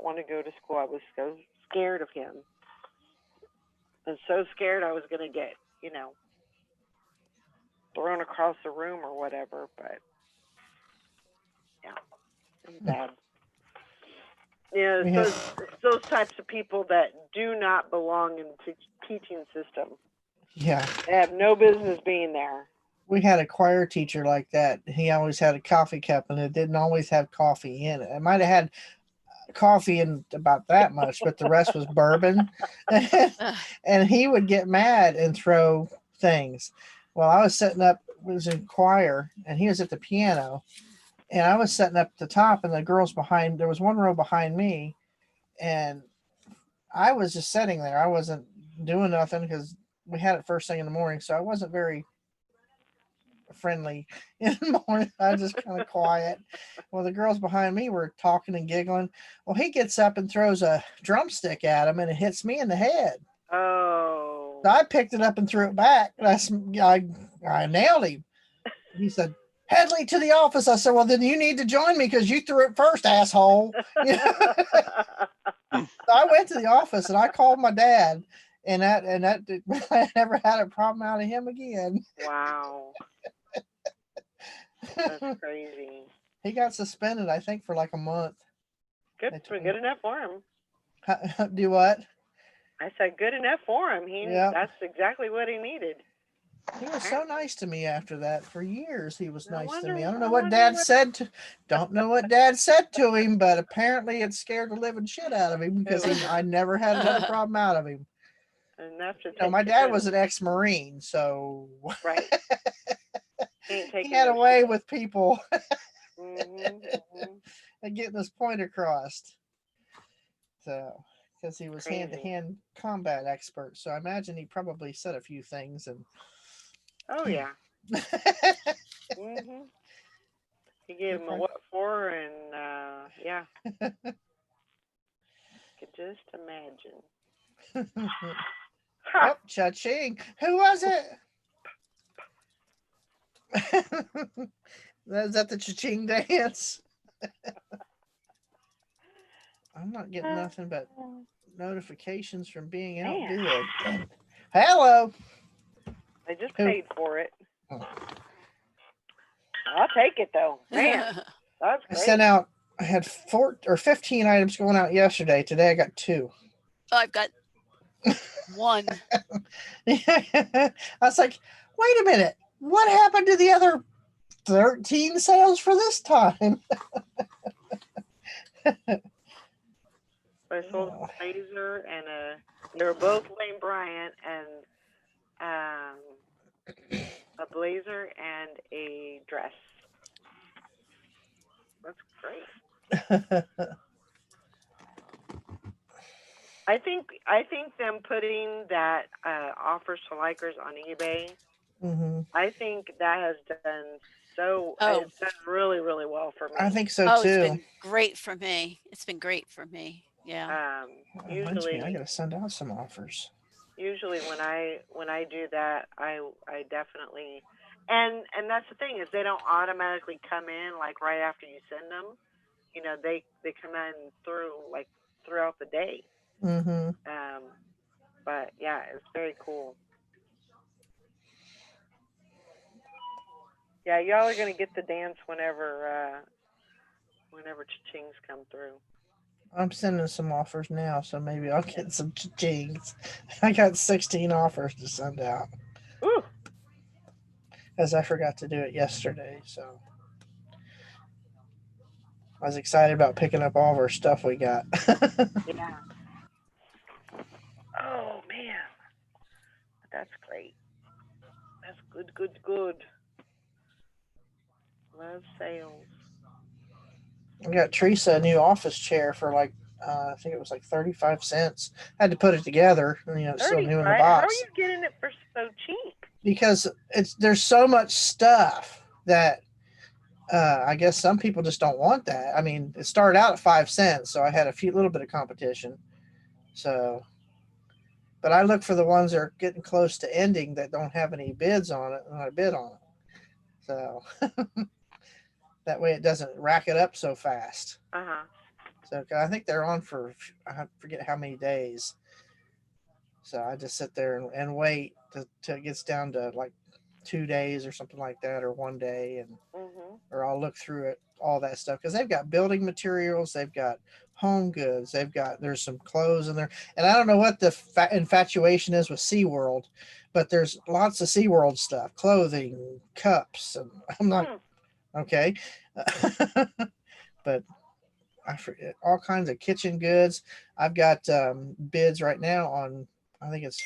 want to go to school. I was so scared of him and so scared I was going to get thrown across the room or whatever. But yeah, it was bad. Yeah, We so had, it's those types of people that do not belong in the teaching system. yeah, They have no business being there. we had a choir teacher like that. He always had a coffee cup, and it didn't always have coffee in it. It might have had coffee in about that much, but the rest was bourbon. Ugh. And he would get mad and throw things. Well, I was setting up, was in choir, and he was at the piano, and I was setting up at the top, and the girls behind. There was one row behind me, and I was just sitting there. I wasn't doing nothing because we had it first thing in the morning, so I wasn't very friendly anymore. I just kind of quiet. Well, the girls behind me were talking and giggling. Well, he gets up and throws a drumstick at him, and it hits me in the head. Oh. So I picked it up and threw it back. And I nailed him. He said, Headley, to the office. I said, well, then you need to join me because you threw it first, asshole. You know? So I went to the office and I called my dad, and I never had a problem out of him again. Wow. That's crazy. He got suspended, I think, for like a month. Good enough for him. Do what? I said good enough for him. That's exactly what he needed. He was so nice to me after that. For years, he was nice to me. I don't know I what wonder Dad what- said. Don't know what Dad said to him, but apparently it scared the living shit out of him because I never had another problem out of him. Enough to You know, take my care dad of was him. an ex-Marine, so Right. he had a way with people Mm-hmm. and getting this point across. So, because he was Crazy. hand-to-hand combat expert, so I imagine he probably said a few things and. Oh yeah. Mm-hmm. He gave him a Okay. what for, and yeah. Could just imagine. Ha! Oh, cha-ching. Who was it? Is that the cha-ching dance? I'm not getting nothing but notifications from being outbid. Hello. I just Who? paid for it. Oh. I'll take it though. Man, that's I great. sent out, I had 15 items going out yesterday. Today I got 2. I've got one. I was like, wait a minute. What happened to the other 13 sales for this time? I sold a blazer and they were both Lane Bryant, and a blazer and a dress. That's great. I think them putting that offers to likers on eBay, Mm-hmm. I think that has done it's done really, really well for me. I think so Oh, too. it's been great for me. It's been great for me. Yeah. Usually I gotta send out some offers. Usually when I do that, I definitely, and that's the thing is they don't automatically come in like right after you send them. You know, they come in throughout the day. Mm-hmm. But yeah, it's very cool. Yeah, y'all are gonna get the dance whenever cha-chings come through. I'm sending some offers now, so maybe I'll get some cha-chings. I got 16 offers to send out. Ooh. As I forgot to do it yesterday, so I was excited about picking up all of our stuff we got. Yeah. Oh man, that's great. That's good. Love sales. I got Teresa a new office chair for like I think it was like 35 cents. I had to put it together, it's still new in the 35? box. How are you getting it for so cheap? Because there's so much stuff that I guess some people just don't want that. I mean, it started out at 5 cents, so I had a little bit of competition. So, but I look for the ones that are getting close to ending that don't have any bids on it, and I bid on it. So that way it doesn't rack it up so fast. Uh-huh. So I think they're on for, I forget how many days. So I just sit there and wait till it gets down to like 2 days or something like that, or 1 day, and or I'll look through it, all that stuff, because they've got building materials, they've got home goods, there's some clothes in there, and I don't know what the infatuation is with SeaWorld, but there's lots of SeaWorld stuff, clothing, cups, and I'm not okay, but I forget all kinds of kitchen goods. I've got bids right now on, I think it's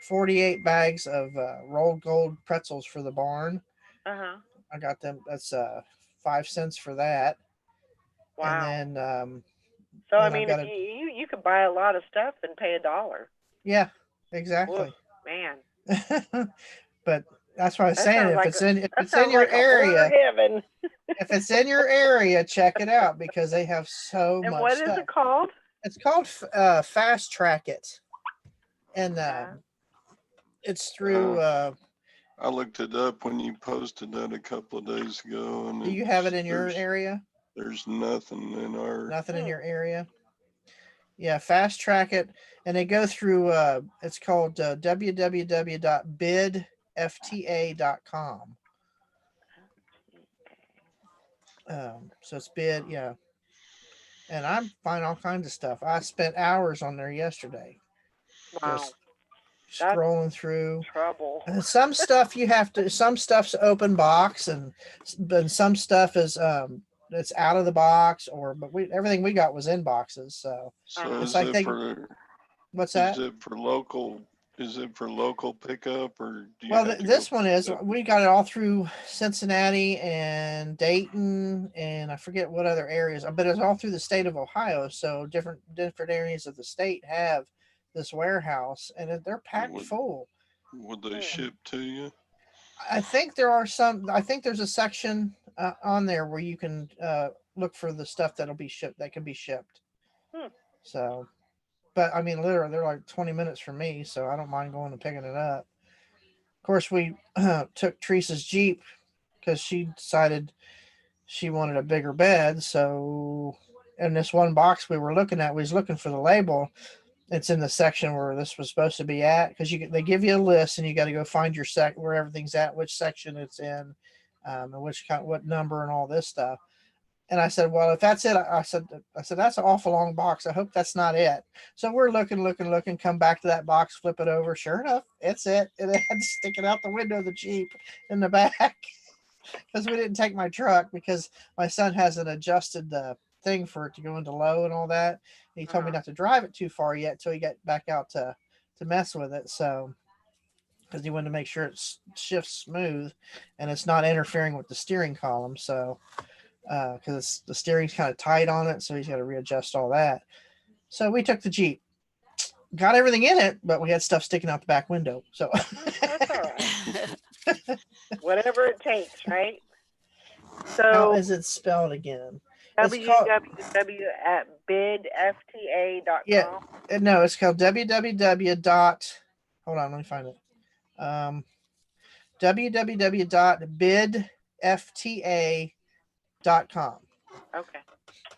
48 bags of rolled gold pretzels for the barn. Uh-huh. I got them. That's 5 cents for that. Wow. And then so I mean, if you could buy a lot of stuff and pay $1. Yeah, exactly. Oof, man. But That's what I was That saying. sounds If like it's a- in, if That it's in sounds your like a horror area, heaven. if it's in your area, check it out because they have so And much what is stuff. it called? It's called Fast Track It, and it's through. I looked it up when you posted that a couple of days ago, and Do you have it in your there's, area? there's nothing in our. Nothing in Hmm. your area. Yeah, Fast Track It, and they go through. It's called www.bidfta.com. So it's bid, yeah. And I'm finding all kinds of stuff. I spent hours on there yesterday, Wow, just That's- scrolling through. trouble. And some stuff you have to. Some stuff's open box, and some stuff is it's out of the box. But everything we got was in boxes. So So It's is like it they- for, what's that? is it for local, is it for local pickup or do you Well, have to this go one is. pick up? We got it all through Cincinnati and Dayton, and I forget what other areas, but it's all through the state of Ohio. So different areas of the state have this warehouse, and they're packed Would- full. Would they ship to you? I think there are some. I think there's a section on there where you can look for the stuff that'll be shipped. That can be shipped. Hmm. So, but I mean, literally, they're like 20 minutes from me, so I don't mind going and picking it up. Of course, we took Teresa's Jeep because she decided she wanted a bigger bed. So, in this one box we were looking at, we was looking for the label. It's in the section where this was supposed to be at because they give you a list and you got to go find your where everything's at, which section it's in, and what number and all this stuff. And I said, well, if that's it, I said that's an awful long box. I hope that's not it. So we're looking, come back to that box, flip it over. Sure enough, it's it. It had sticking out the window of the Jeep in the back because we didn't take my truck because my son has an adjusted thing for it to go into low and all that. And he told me not to drive it too far yet till he got back out to mess with it. So because he wanted to make sure it shifts smooth and it's not interfering with the steering column. So because the steering's kind of tight on it, so he's got to readjust all that. So we took the Jeep, got everything in it, but we had stuff sticking out the back window. So That's all right. Whatever it takes, right? how So is it spelled again? It's called- www.bidfta.com. Yeah. No, it's called www. Hold on, let me find it. www.bidfta.com Okay.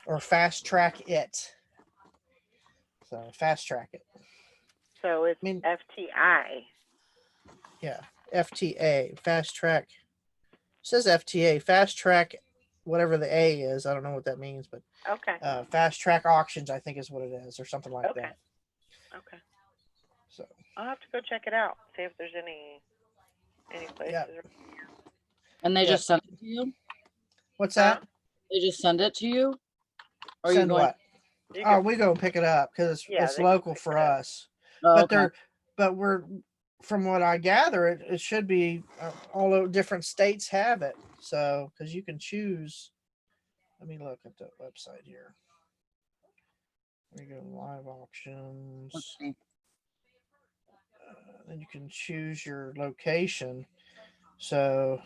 or Fast Track It. So Fast Track It. So it's I mean- FTI. Yeah, FTA, Fast Track. It says FTA, Fast Track, whatever the A is. I don't know what that means, but Okay. Fast Track Auctions, I think is what it is, or something like Okay. that. Okay. So I'll have to go check it out. See if there's any places. Yeah. And they Yeah. just send it to you? what's that? They just send it to you? Or Send you going? what? You Oh, can- we go pick it up because Yeah, it's they can local pick for it up. us. Oh, But okay. we're from what I gather, it should be all over different states have it. So because you can choose. Let me look at the website here. We go live auctions. Let's see. Then you can choose your location. So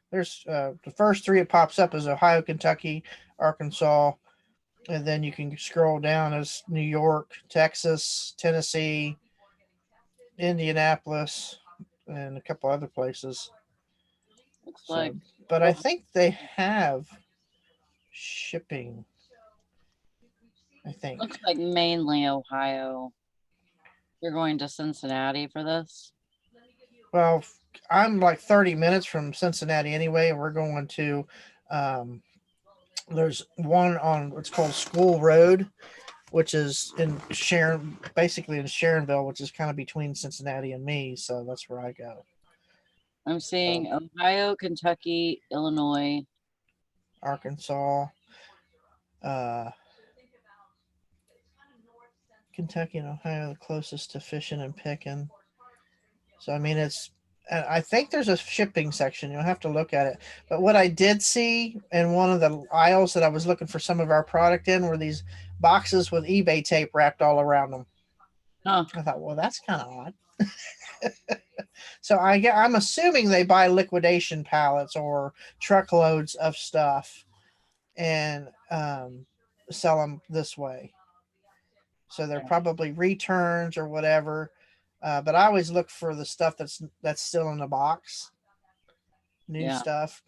there's the first three it pops up is Ohio, Kentucky, Arkansas, and then you can scroll down as New York, Texas, Tennessee, Indianapolis, and a couple other places. Looks So, like but I think they have shipping. I think. looks like mainly Ohio. You're going to Cincinnati for this? Well, I'm like 30 minutes from Cincinnati anyway, and we're going to. There's one on what's called School Road, which is in basically in Sharonville, which is kind of between Cincinnati and me. So that's where I go. I'm seeing Ohio, Kentucky, Illinois. Arkansas, Kentucky and Ohio, the closest to fishing and picking. So I mean, I think there's a shipping section. You'll have to look at it. But what I did see in one of the aisles that I was looking for some of our product in were these boxes with eBay tape wrapped all around them. Huh. I thought, well, that's kind of odd. So I'm assuming they buy liquidation pallets or truckloads of stuff and sell them this way. So they're probably returns or whatever. But I always look for the stuff that's still in the box, new stuff.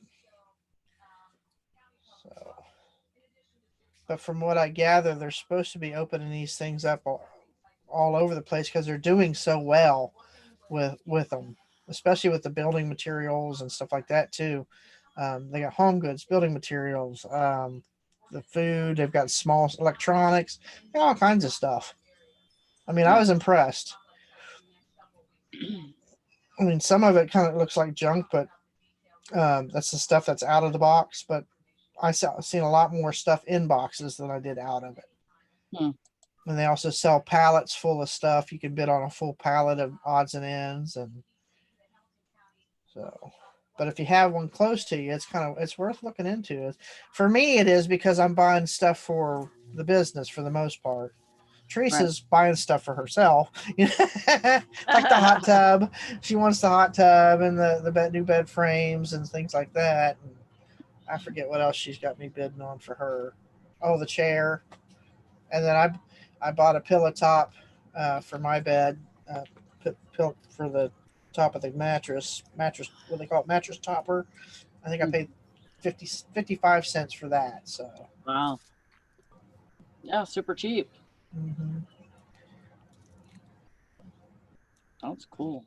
So, but from what I gather, they're supposed to be opening these things up all over the place because they're doing so well with them, especially with the building materials and stuff like that too. They got home goods, building materials, the food. They've got small electronics, all kinds of stuff. I mean, I was impressed. I mean, some of it kind of looks like junk, but that's the stuff that's out of the box. But I've seen a lot more stuff in boxes than I did out of it. And they also sell pallets full of stuff. You can bid on a full pallet of odds and ends, and so. But if you have one close to you, it's worth looking into. For me, it is because I'm buying stuff for the business for the most part. Teresa's buying stuff for herself, like the hot tub. She wants the hot tub and the new bed frames and things like that. And I forget what else she's got me bidding on for her. Oh, the chair. And then I bought a pillow top for my bed, for the top of the mattress, what they call it, mattress topper. I think I paid 55 cents for that. So wow, yeah, super cheap. Mm-hmm. That's cool.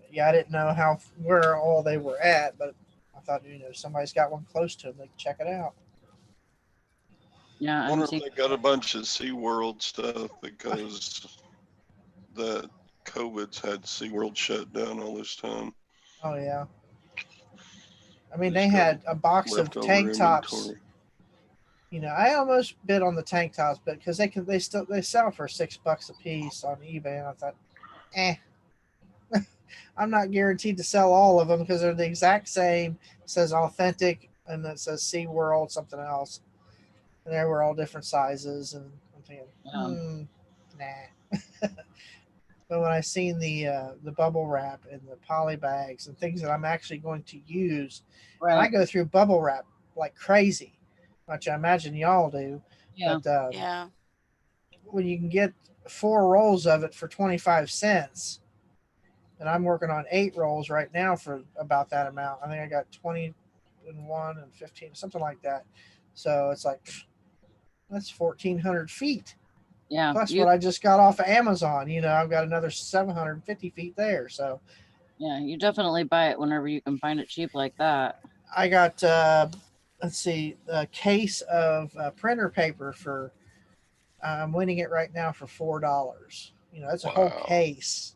Yeah, I didn't know where all they were at, but I thought, somebody's got one close to them. They can check it out. Yeah, I wonder if they got a bunch of SeaWorld stuff because that COVID's had SeaWorld shut down all this time. Oh yeah. I mean, they had a box of tank tops. I almost bid on the tank tops, but because they sell for $6 a piece on eBay, and I thought, I'm not guaranteed to sell all of them because they're the exact same. It says authentic, and it says SeaWorld something else, and they were all different sizes, and I'm thinking, nah. But when I seen the bubble wrap and the poly bags and things that I'm actually going to use, and I go through bubble wrap like crazy, which I imagine y'all do. Yeah. But Yeah. when you can get 4 rolls of it for 25 cents, and I'm working on 8 rolls right now for about that amount. I think I got 21 and 15, something like that. So it's like, that's 1,400 feet. Yeah. Plus what I just got off of Amazon, I've got another 750 feet there. So yeah, you definitely buy it whenever you can find it cheap like that. I got, let's see, a case of printer paper for, I'm winning it right now for $4. That's a whole case.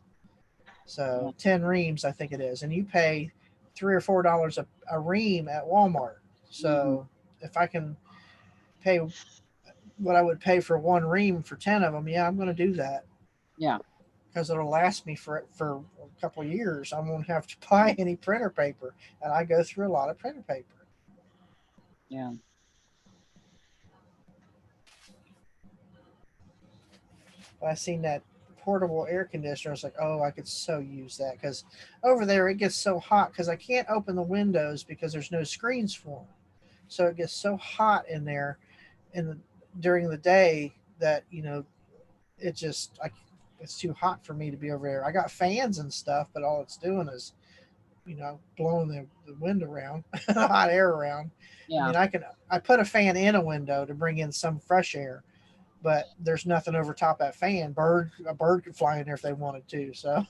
So 10 reams, I think it is. And you pay $3 or $4 a ream at Walmart. So if I can pay what I would pay for 1 ream for 10 of them, yeah, I'm going to do that. Yeah. Because it'll last me for a couple of years. I won't have to buy any printer paper. And I go through a lot of printer paper. Yeah. I seen that portable air conditioner. I was like, oh, I could so use that, because over there it gets so hot because I can't open the windows because there's no screens for them. So it gets so hot in there during the day that it's too hot for me to be over there. I got fans and stuff, but all it's doing is blowing the wind around, hot air around. Yeah. I mean, I put a fan in a window to bring in some fresh air, but there's nothing over top that fan. A bird could fly in there if they wanted to. So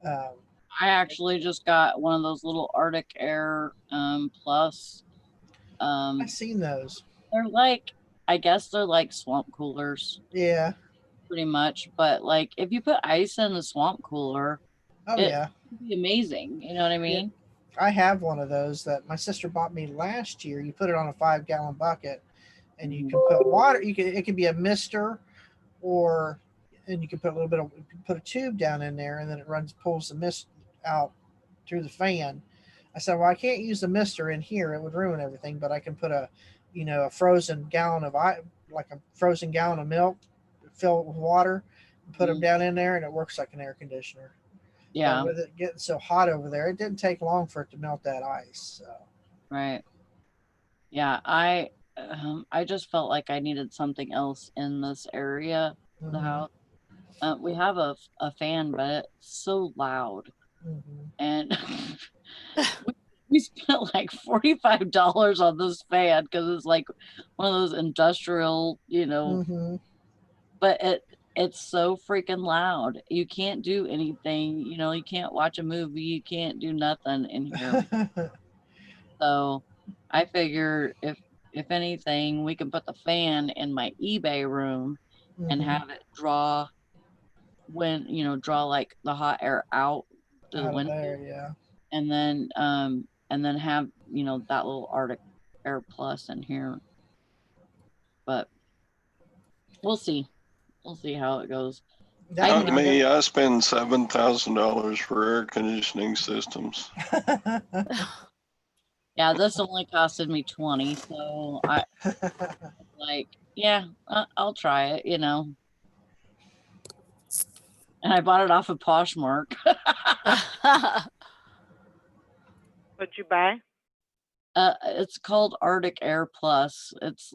I actually just got one of those little Arctic Air Plus. I've seen those. They're I guess they're like swamp coolers. Yeah. Pretty much. But if you put ice in the swamp cooler, yeah, it'd be amazing. You know what I mean? Yeah. I have one of those that my sister bought me last year. You put it on a 5-gallon bucket, and you can put water. It can be a mister, and you can put put a tube down in there, and then it pulls the mist out through the fan. I said, well, I can't use the mister in here; it would ruin everything. But I can put a frozen gallon of milk fill it with water, and put them Mm. down in there, and it works like an air conditioner. But Yeah, with it getting so hot over there, it didn't take long for it to melt that ice. So. right. Yeah, I just felt like I needed something else in this area of the Mhm, house. We have a fan, but it's so loud, mhm. and we spent like $45 on this fan because it's like one of those industrial, Mhm. but it's so freaking loud. You can't do anything, you can't watch a movie, you can't do nothing in here. So I figure if anything, we can put the fan in my eBay room and Mhm. have it draw like the hot air out to the Out of window, there, yeah. and then have that little Arctic Air Plus in here. But we'll see. We'll see how it goes. I Not never me. I spend $7,000 for air conditioning systems. Yeah, this only costed me 20, so I like, yeah, I'll try it, And I bought it off of Poshmark. What'd you buy? It's called Arctic Air Plus. It's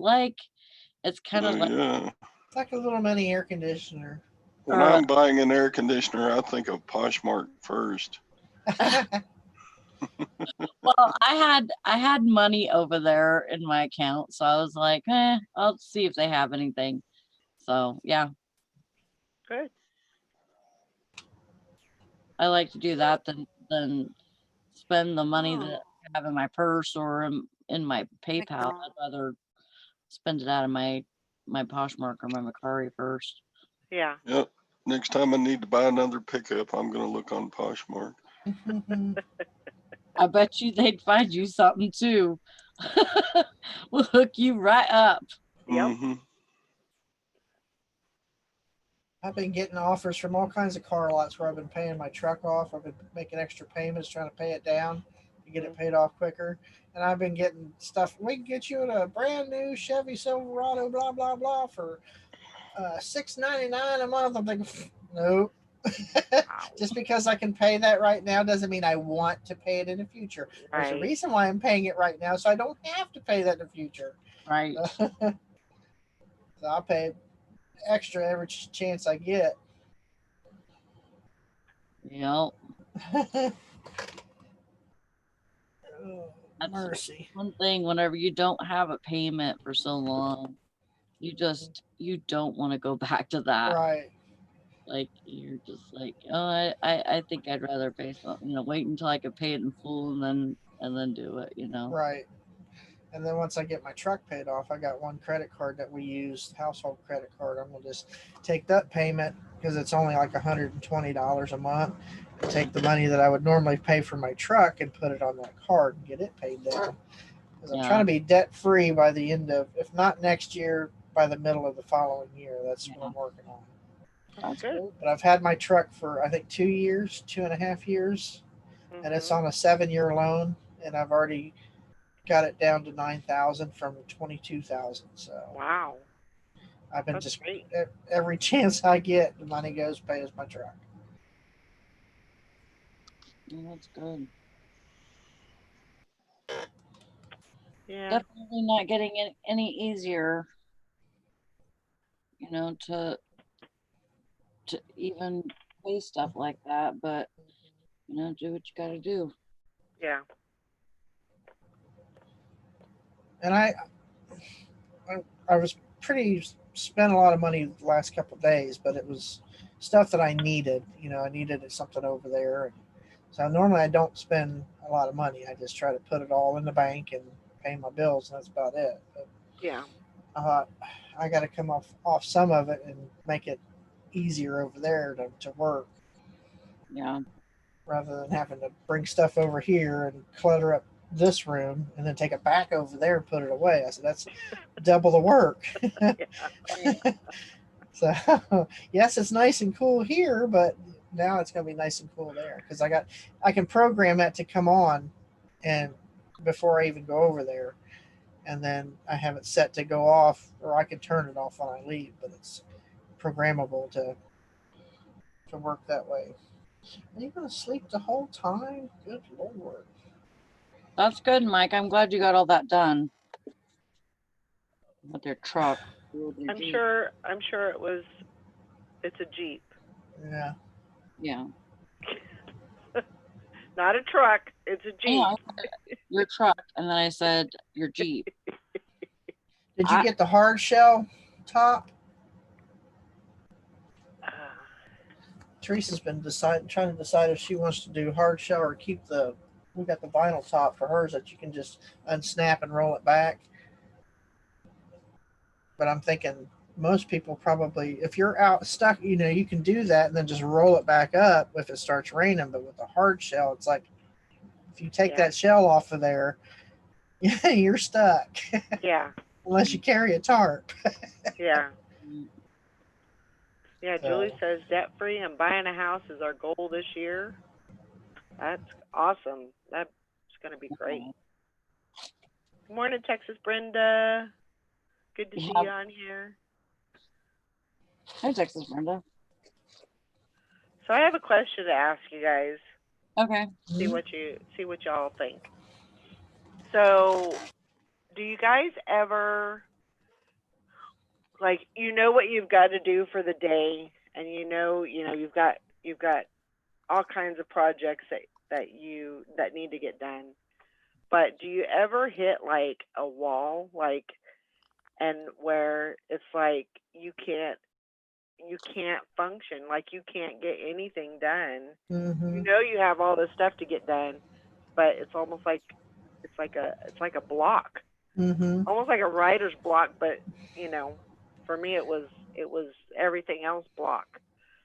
kind of Oh, like yeah. It's like a little mini air conditioner. When I'm buying an air conditioner, I think of Poshmark first. well, I had money over there in my account, so I was like, I'll see if they have anything. So yeah, Good. I like to do that than spend the money Oh, that I have in my purse or in my PayPal. McDonald's. I'd rather spend it out of my Poshmark or my Macari first. Yeah. Yep. Next time I need to buy another pickup, I'm going to look on Poshmark. I bet you they'd find you something too. We'll hook you right up. Yep. Mm-hmm. I've been getting offers from all kinds of car lots where I've been paying my truck off. I've been making extra payments trying to pay it down to get it paid off quicker. And I've been getting stuff. We can get you a brand new Chevy Silverado, blah blah blah, for $699 a month. I'm thinking, nope. Just because I can pay that right now doesn't mean I want to pay it in the future. There's a Right. reason why I'm paying it right now, so I don't have to pay that in the future. Right. So I'll pay extra every chance I get. Yep. Oh, That's mercy. one thing whenever you don't have a payment for so long, you don't want to go back to that. Right. Like you're just like, oh, I think I'd rather pay something, wait until I could pay it in full and then do it, Right. And then once I get my truck paid off, I got one credit card that we use, household credit card. I'm gonna just take that payment because it's only like $120 a month. And take the money that I would normally pay for my truck and put it on that card and get it paid down. Because I'm trying to be debt free by the end of, if not next year, by the middle of the following year. That's what I'm working on. That's Good. But I've had my truck for I think 2 years, 2.5 years, and it's Mhm. on a 7-year loan, and I've already got it down to 9,000 from 22,000. So Wow. I've been That's just great. every chance I get, the money goes pays my truck. That's good. Yeah. Definitely not getting it any easier, to even pay stuff like that, but do what you got to do. Yeah. And I was pretty spent a lot of money the last couple of days, but it was stuff that I needed. I needed something over there. And so normally I don't spend a lot of money. I just try to put it all in the bank and pay my bills, and that's about it. But Yeah. I thought I got to come off some of it and make it easier over there to work, Yeah. rather than having to bring stuff over here and clutter up this room and then take it back over there and put it away. I said, that's double the work. So yes, it's nice and cool here, but now it's going to be nice and cool there because I can program that to come on and before I even go over there, and then I have it set to go off, or I can turn it off when I leave, but it's programmable to work that way. Are you gonna sleep the whole time? Good lord. That's good, Mike. I'm glad you got all that done with your truck. With your I'm Jeep. sure it's a Jeep, Yeah. Yeah. not a truck. It's a Yeah, Jeep. your truck. And then I said your Jeep. Did you I- get the hard shell top? Teresa's been trying to decide if she wants to do hard shell or keep the. We got the vinyl top for hers that you can just unsnap and roll it back. But I'm thinking most people probably, if you're out stuck, you can do that and then just roll it back up if it starts raining. But with the hard shell, it's like if you take Yeah. that shell off of there, you're stuck Yeah, unless you carry a tarp. yeah. Yeah, Julie So, says debt free and buying a house is our goal this year. That's awesome. That's going to be great. Good morning, Texas Brenda. Good to see Yeah. you on here. Hi, Texas Brenda. So I have a question to ask you guys. Okay. See what y'all think. So, do you guys ever like what you've got to do for the day, and you've got all kinds of projects that need to get done. But do you ever hit like a wall, and where it's like you can't function, like you can't get anything done? mhm, You have all this stuff to get done, but it's almost like it's like a block, mhm. almost like a writer's block. But for me, it was everything else block.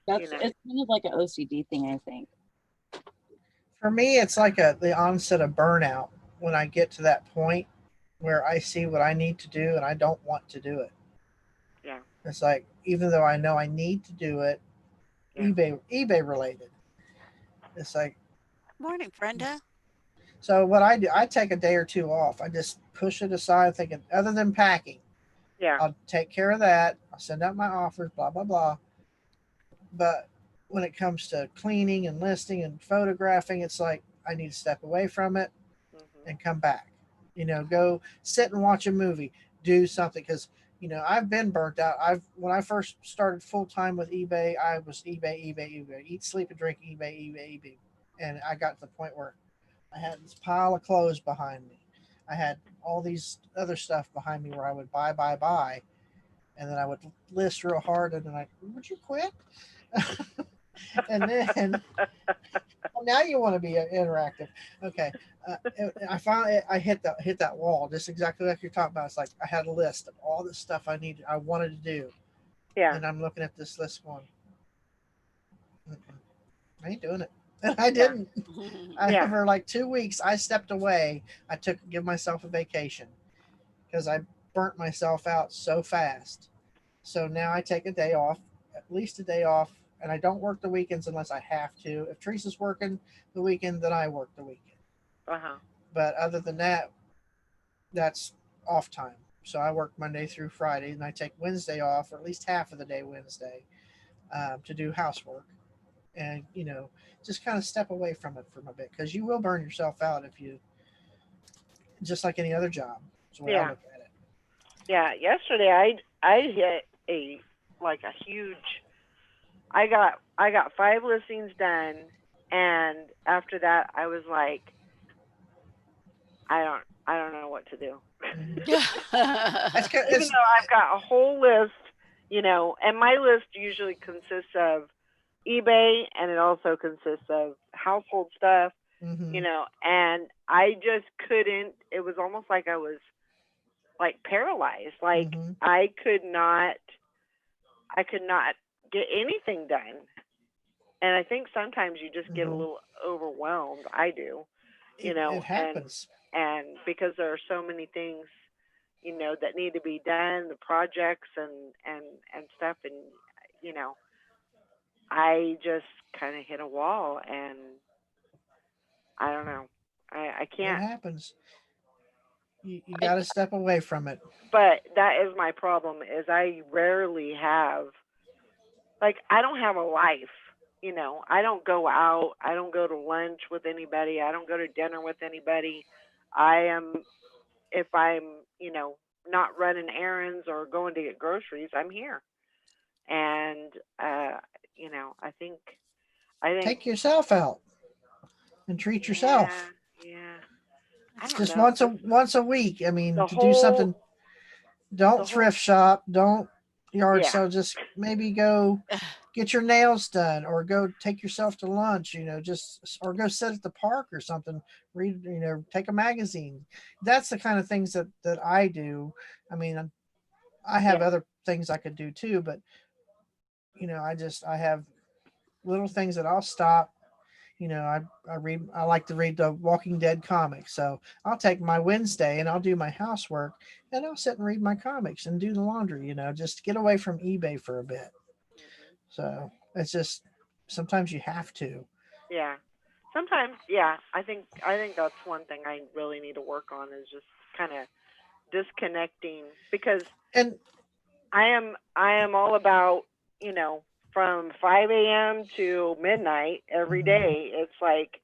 It's kind of like an OCD thing, I think. For me, it's like the onset of burnout when I get to that point where I see what I need to do and I don't want to do it. Yeah. It's like even though I know I need to do it, Yeah. eBay related. It's like Morning, Brenda. so what I do, I take a day or two off. I just push it aside, thinking other than packing, Yeah. I'll take care of that. I'll send out my offers, blah blah blah. But when it comes to cleaning and listing and photographing, it's like I need to step away from it Mhm. and come back. Go sit and watch a movie, do something because I've been burnt out. When I first started full time with eBay, I was eBay, eat, sleep, and drink, eBay, and I got to the point where I had this pile of clothes behind me. I had all these other stuff behind me where I would buy, and then I would list real hard, and then would you quit? And then well, now you want to be interactive. Okay. I finally hit that wall, just exactly like you're talking about. It's like I had a list of all the stuff I wanted to do, Yeah. and I'm looking at this list going, I ain't doing it. And I didn't. Yeah. For like 2 weeks, I stepped away. I give myself a vacation because I burnt myself out so fast. So now I take a day off, at least a day off, and I don't work the weekends unless I have to. If Teresa's working the weekend, then I work the weekend. Uh-huh. But other than that, that's off time. So I work Monday through Friday, and I take Wednesday off, or at least half of the day Wednesday, to do housework, and just kind of step away from it for a bit because you will burn yourself out if you, just like any other job. That's the way I look at it. Yeah. Yesterday, I hit a huge. I got 5 listings done, and after that, I was like, I don't know what to do. Mhm. Even though I've got a whole list, and my list usually consists of eBay, and it also consists of household stuff, Mhm. And I just couldn't. It was almost like I was like paralyzed. Like Mhm. I could not get anything done. And I think sometimes you just get a Mhm. little overwhelmed. I do, It happens. and because there are so many things, that need to be done, the projects and stuff, and I just kind of hit a wall, and I don't know. I It can't. happens. You got to step away from it. But that is my problem. Is I rarely have like, I don't have a life, I don't go out, I don't go to lunch with anybody, I don't go to dinner with anybody. If I'm, not running errands or going to get groceries, I'm here. And, I think, Take yourself out and treat yourself. yeah, I That's don't Just know. once a week. I mean, The to do something. whole, Don't the whole, thrift shop. Don't yard yeah, sell. Just maybe go get your nails done, or go take yourself to lunch. Or go sit at the park or something. Read. Take a magazine. That's the kind of things that I do. I mean, I have yeah, other things I could do too, but I have little things that I'll stop. I like to read the Walking Dead comics, so I'll take my Wednesday and I'll do my housework, and I'll sit and read my comics and do the laundry. Just to get away from eBay for a bit. mhm, So it's just sometimes you have to. yeah. Sometimes, yeah, I think that's one thing I really need to work on is just kind of disconnecting, because And I am all about, from 5 a.m. to midnight every Mhm. day. It's like,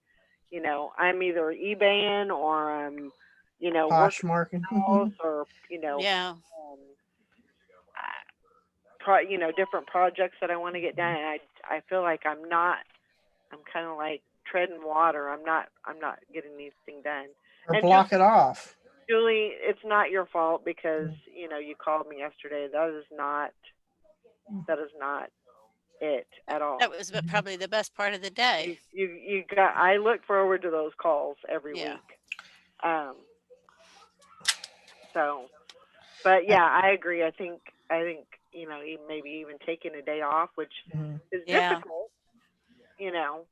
I'm either eBaying or I'm, working Poshmark. on the house, or, yeah. different projects that I want to get done. And I feel like I'm kind of like treading water. I'm not getting anything done. Or And block it off. Julie, it's not your fault because, you called me yesterday. That is not it at all. That was probably the best part of the day. I look forward to those calls every Yeah. week. Um, so, but yeah, I agree. I think, maybe even taking a day off, which Mhm. is Yeah. difficult, you know.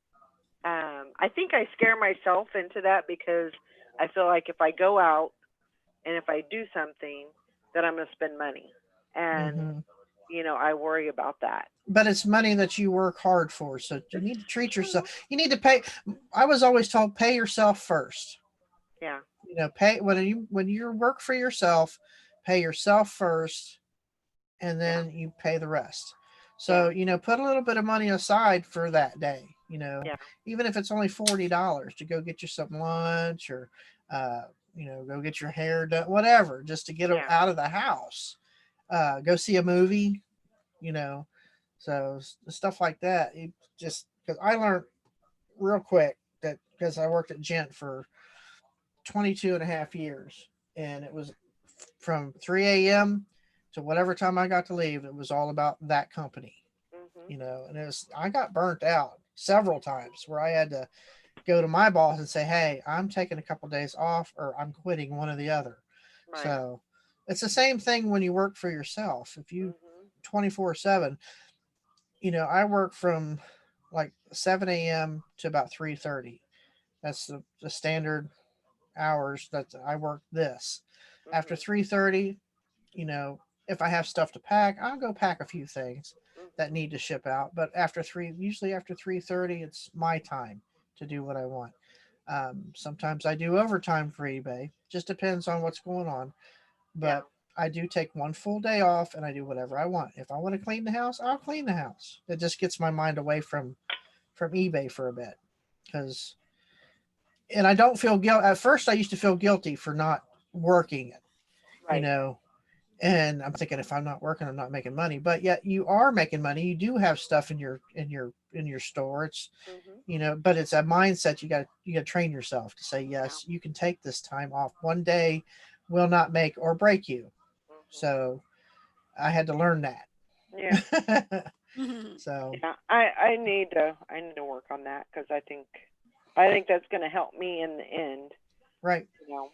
I think I scare myself into that because I feel like if I go out and if I do something, that I'm going to spend money. And, Mhm. I worry about that. But it's money that you work hard for, so you It's need to treat true. yourself. You need to pay. I was always told, pay yourself first. Yeah. Pay when you work for yourself, pay yourself first, and Yeah. then you pay the rest. Yeah. So put a little bit of money aside for that day. Yeah. Even if it's only $40 to go get you some lunch, or go get your hair done, whatever, just to get Yeah. out of the house. Go see a movie. You know, so stuff like that. Just because I learned real quick that, because I worked at Gent for 22 and a half years, and it was from 3 a.m. to whatever time I got to leave. It was all about that company. Mhm. And I got burnt out several times where I had to go to my boss and say, hey, I'm taking a couple days off, or I'm quitting, one or the other. Right. So it's the same thing when you work for yourself. If you Mhm. 24/7, I work from like 7 a.m. to about 3:30. That's the standard hours that I work this. After Mhm. 3:30, if I have stuff to pack, I'll go pack a few things that Mhm. need to ship out. But usually after 3:30, it's my time to do what I want. Sometimes I do overtime for eBay. Just depends on what's going on. Yeah. But I do take one full day off and I do whatever I want. If I want to clean the house, I'll clean the house. It just gets my mind away from eBay for a bit, because and I don't feel guilt. At first, I used to feel guilty for not working it, you Right. know. And I'm thinking, if I'm not working, I'm not making money. But yet, you are making money. You do have stuff in your store. It's Mhm. but it's a mindset. You got to train yourself to say, Yeah. yes, you can take this time off. One day will not make or break you. Mhm. So I had to learn Yeah. that. Mhm. So Yeah. I need to work on that because I think that's going to help me in the end. right, You know.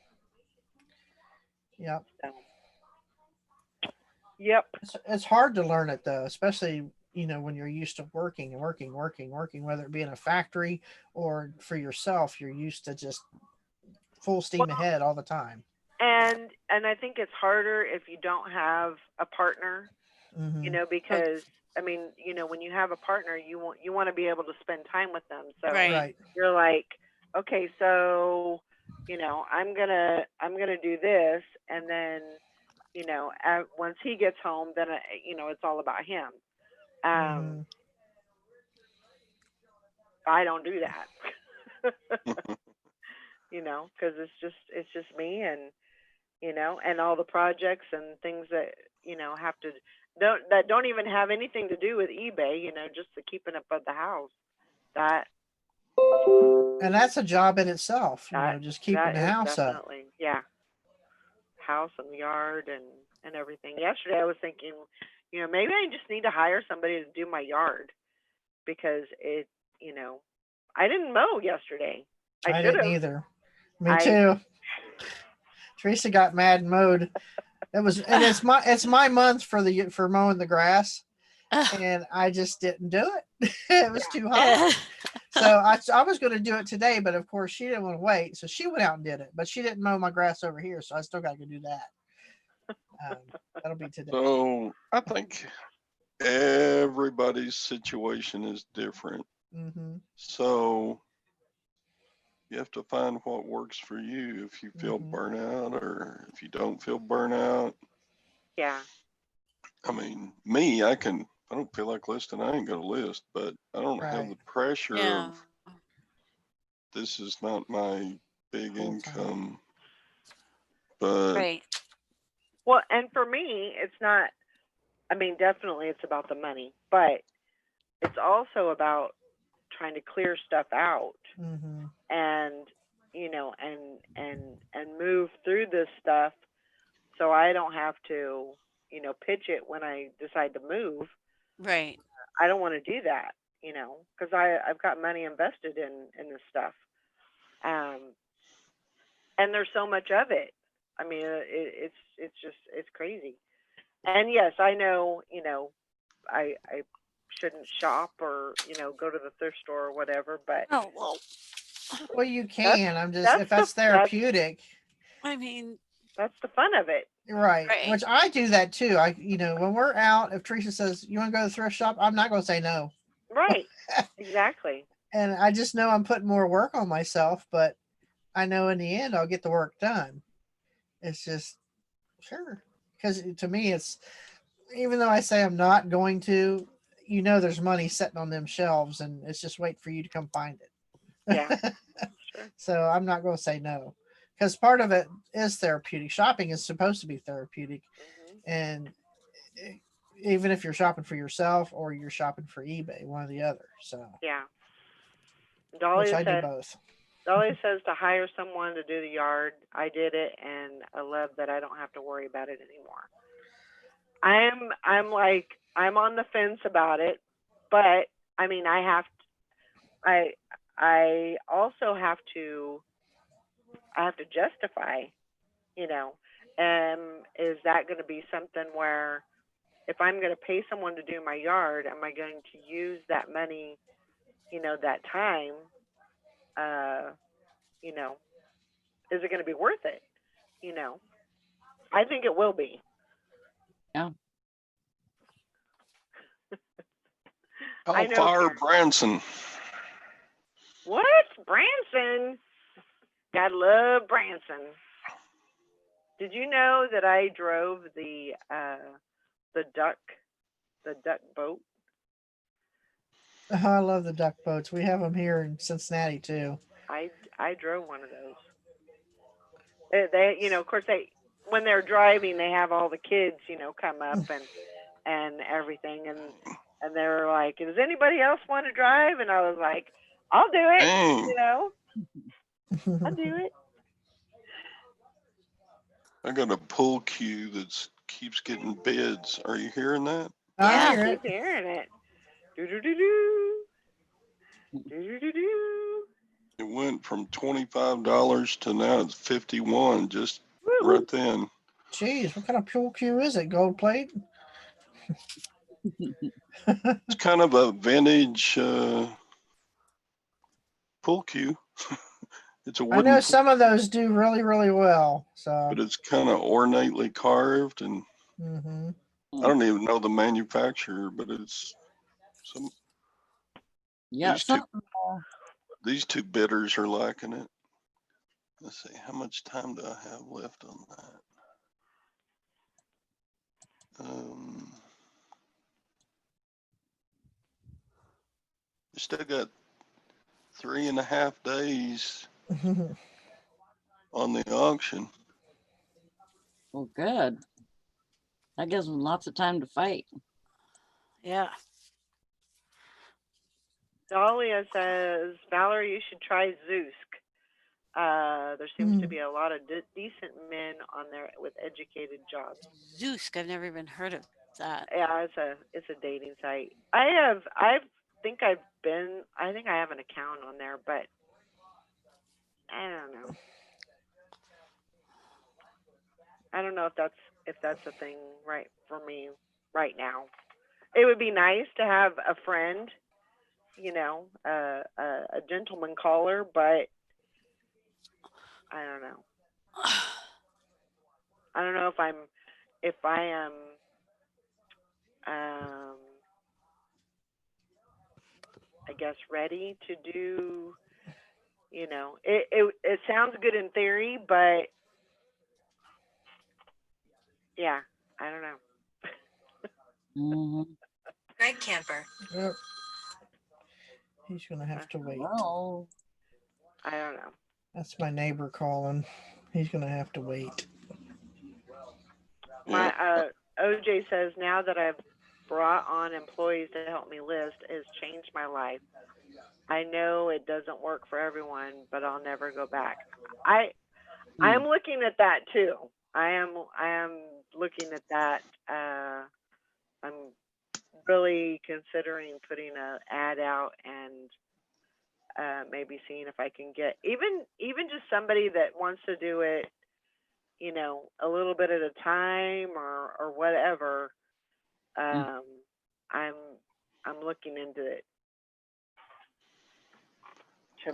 yeah, So. Yep. it's hard to learn it though, especially when you're used to working and working, working, working, whether it be in a factory or for yourself. You're used to just full steam Well, ahead all the time. and I think it's harder if you don't have a partner. Hmm. Because I mean, when you have a partner, you want to be able to spend time with them. So Right. Right. you're like, okay, so I'm gonna do this, and then once he gets home, then it's all about him. Um, I don't do that. You know, because it's just me, and you know, and all the projects and things that you know have to don't even have anything to do with eBay. You know, just the keeping up of the house. That And that's a job in itself, that just keeping that the is house up. definitely, yeah, house and yard and everything. Yesterday I was thinking, you know, maybe I just need to hire somebody to do my yard because it, you know, I didn't mow yesterday. I I should didn't have. either. Me I too. Teresa got mad and mowed. And it's my month for mowing the grass, and I just didn't do it. It was too hot. So I was going to do it today, but of course she didn't want to wait, so she went out and did it. But she didn't mow my grass over here, so I still got to do that. That'll be today. So I think everybody's situation is different. Mm-hmm. So you have to find what works for you. If you feel Mhm. burnout or if you don't feel burnout. yeah. I mean, me, I don't feel like listing, I ain't gonna list, but I don't have Right. the pressure Yeah. of this is not my big Full time. income. But Right. Well, and for me, it's not. I mean, definitely it's about the money, but it's also about trying to clear stuff out Mm-hmm. and you know and move through this stuff so I don't have to you know pitch it when I decide to move. Right. I don't want to do that, you know, because I've got money invested in this stuff, um, and there's so much of it. I mean, it's just it's crazy. And yes, I know, you know, I shouldn't shop or you know go to the thrift store or whatever, but Oh, well, Well, you that's can. I'm just that's if the that's therapeutic, I mean, that's the fun of it. right? right. Which I do that too. When we're out, if Teresa says you want to go to the thrift shop, I'm not going to say no. Right. Exactly. And I just know I'm putting more work on myself, but I know in the end I'll get the work done. It's just sure because to me it's even though I say I'm not going to, there's money sitting on them shelves, and it's just wait for you to come find it. Yeah. Sure. So I'm not going to say no because part of it is therapeutic. Shopping is supposed to be therapeutic, Hmm. and even if you're shopping for yourself or you're shopping for eBay, one or the other. So, Yeah. which Dahlia I do said both. Dahlia says to hire someone to do the yard. I did it and I love that I don't have to worry about it anymore. I'm like I'm on the fence about it, but I mean I I also I have to justify, you know, is that going to be something where if I'm going to pay someone to do my yard, am I going to use that money, you know, that time, uh, you know, is it going to be worth it? You know, I think it will be. Yeah. I I'll know, fire Karen. Branson. What? Branson? Gotta love Branson. Did you know that I drove the duck the duck boat? Oh, I love the duck boats. We have them here in Cincinnati too. I drove one of those. They you know, of course they when they're driving they have all the kids, you know, come up and everything and they were like, "Does anybody else want to drive?" And I was like, "I'll do it." Dang, You know, I'll do it. I got a pull queue that keeps getting bids. Are you hearing that? I Yeah. hear Keep it. hearing it. Do do do do do do do do. It went from $25 to now it's 51 just Woo. right then. Jeez, what kind of pool cue is it? Gold plate? It's kind of a vintage pull queue. It's a I know wooden, some of those do really, really well. So, but it's kind of ornately carved, and hmm I don't even know the manufacturer, but it's some. Yeah. These two bidders are liking it. Let's see, how much time do I have left on that? still got 3.5 days on the auction. Well, good. That gives them lots of time to fight. Yeah. Dahlia says, Valerie, you should try Zoosk. There seems to be a lot of decent men on there with educated jobs. Zoosk, I've never even heard of that. Yeah, it's a dating site. I think I have an account on there, but I don't know. I don't know if that's a thing right for me right now. It would be nice to have a friend, you know, a gentleman caller, but I don't know. I don't know if I am I guess ready to do, you know, it sounds good in theory, but yeah, I don't know. Mhm. Greg Camper. Yep. He's gonna have to wait. Well, I don't know. That's my neighbor calling. He's gonna have to wait. My OJ says, now that I've brought on employees to help me list, it has changed my life. I know it doesn't work for everyone, but I'll never go back. I am looking at that too. I am looking at that. I'm really considering putting an ad out and maybe seeing if I can get even just somebody that wants to do it, you know, a little bit at a time or whatever. I'm looking into it.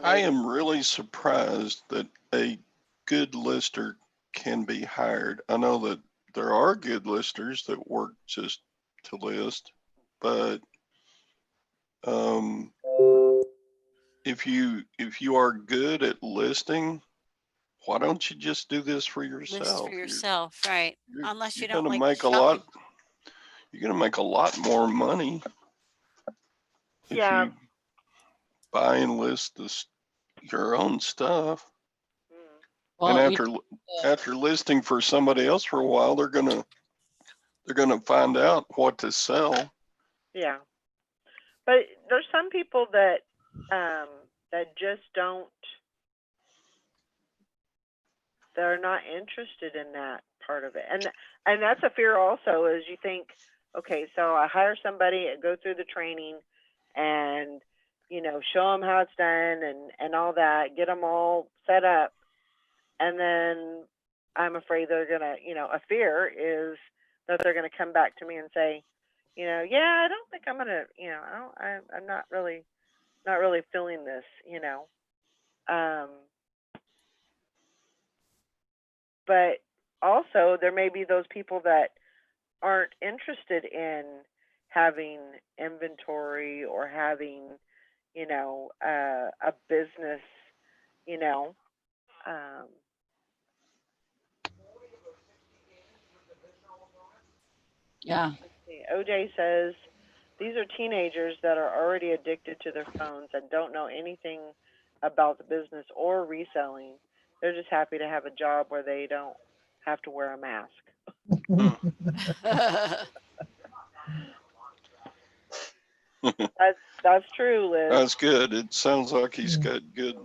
I am really surprised that a good lister can be hired. I know that there are good listers that work just to list, but if you are good at listing, why don't you just do this for yourself? List for yourself, right? Unless you You're don't gonna like make a lot. You're gonna make a lot more money if you buy and list your own stuff. well, And after listing for somebody else for a while, they're gonna find out what to sell. Yeah, but there's some people that just don't. They're not interested in that part of it, and that's a fear also. Is you think, okay, so I hire somebody, go through the training, and you know, show them how it's done and all that, get them all set up, and then I'm afraid they're gonna, you know, a fear is that they're gonna come back to me and say, you know, yeah, I don't think I'm gonna, you know, I'm not really feeling this, you know. But also there may be those people that aren't interested in having inventory or having, you know, a business, you know. yeah. OJ says these are teenagers that are already addicted to their phones and don't know anything about the business or reselling. They're just happy to have a job where they don't have to wear a mask. That's true, Liz. That's good. It sounds like he's got good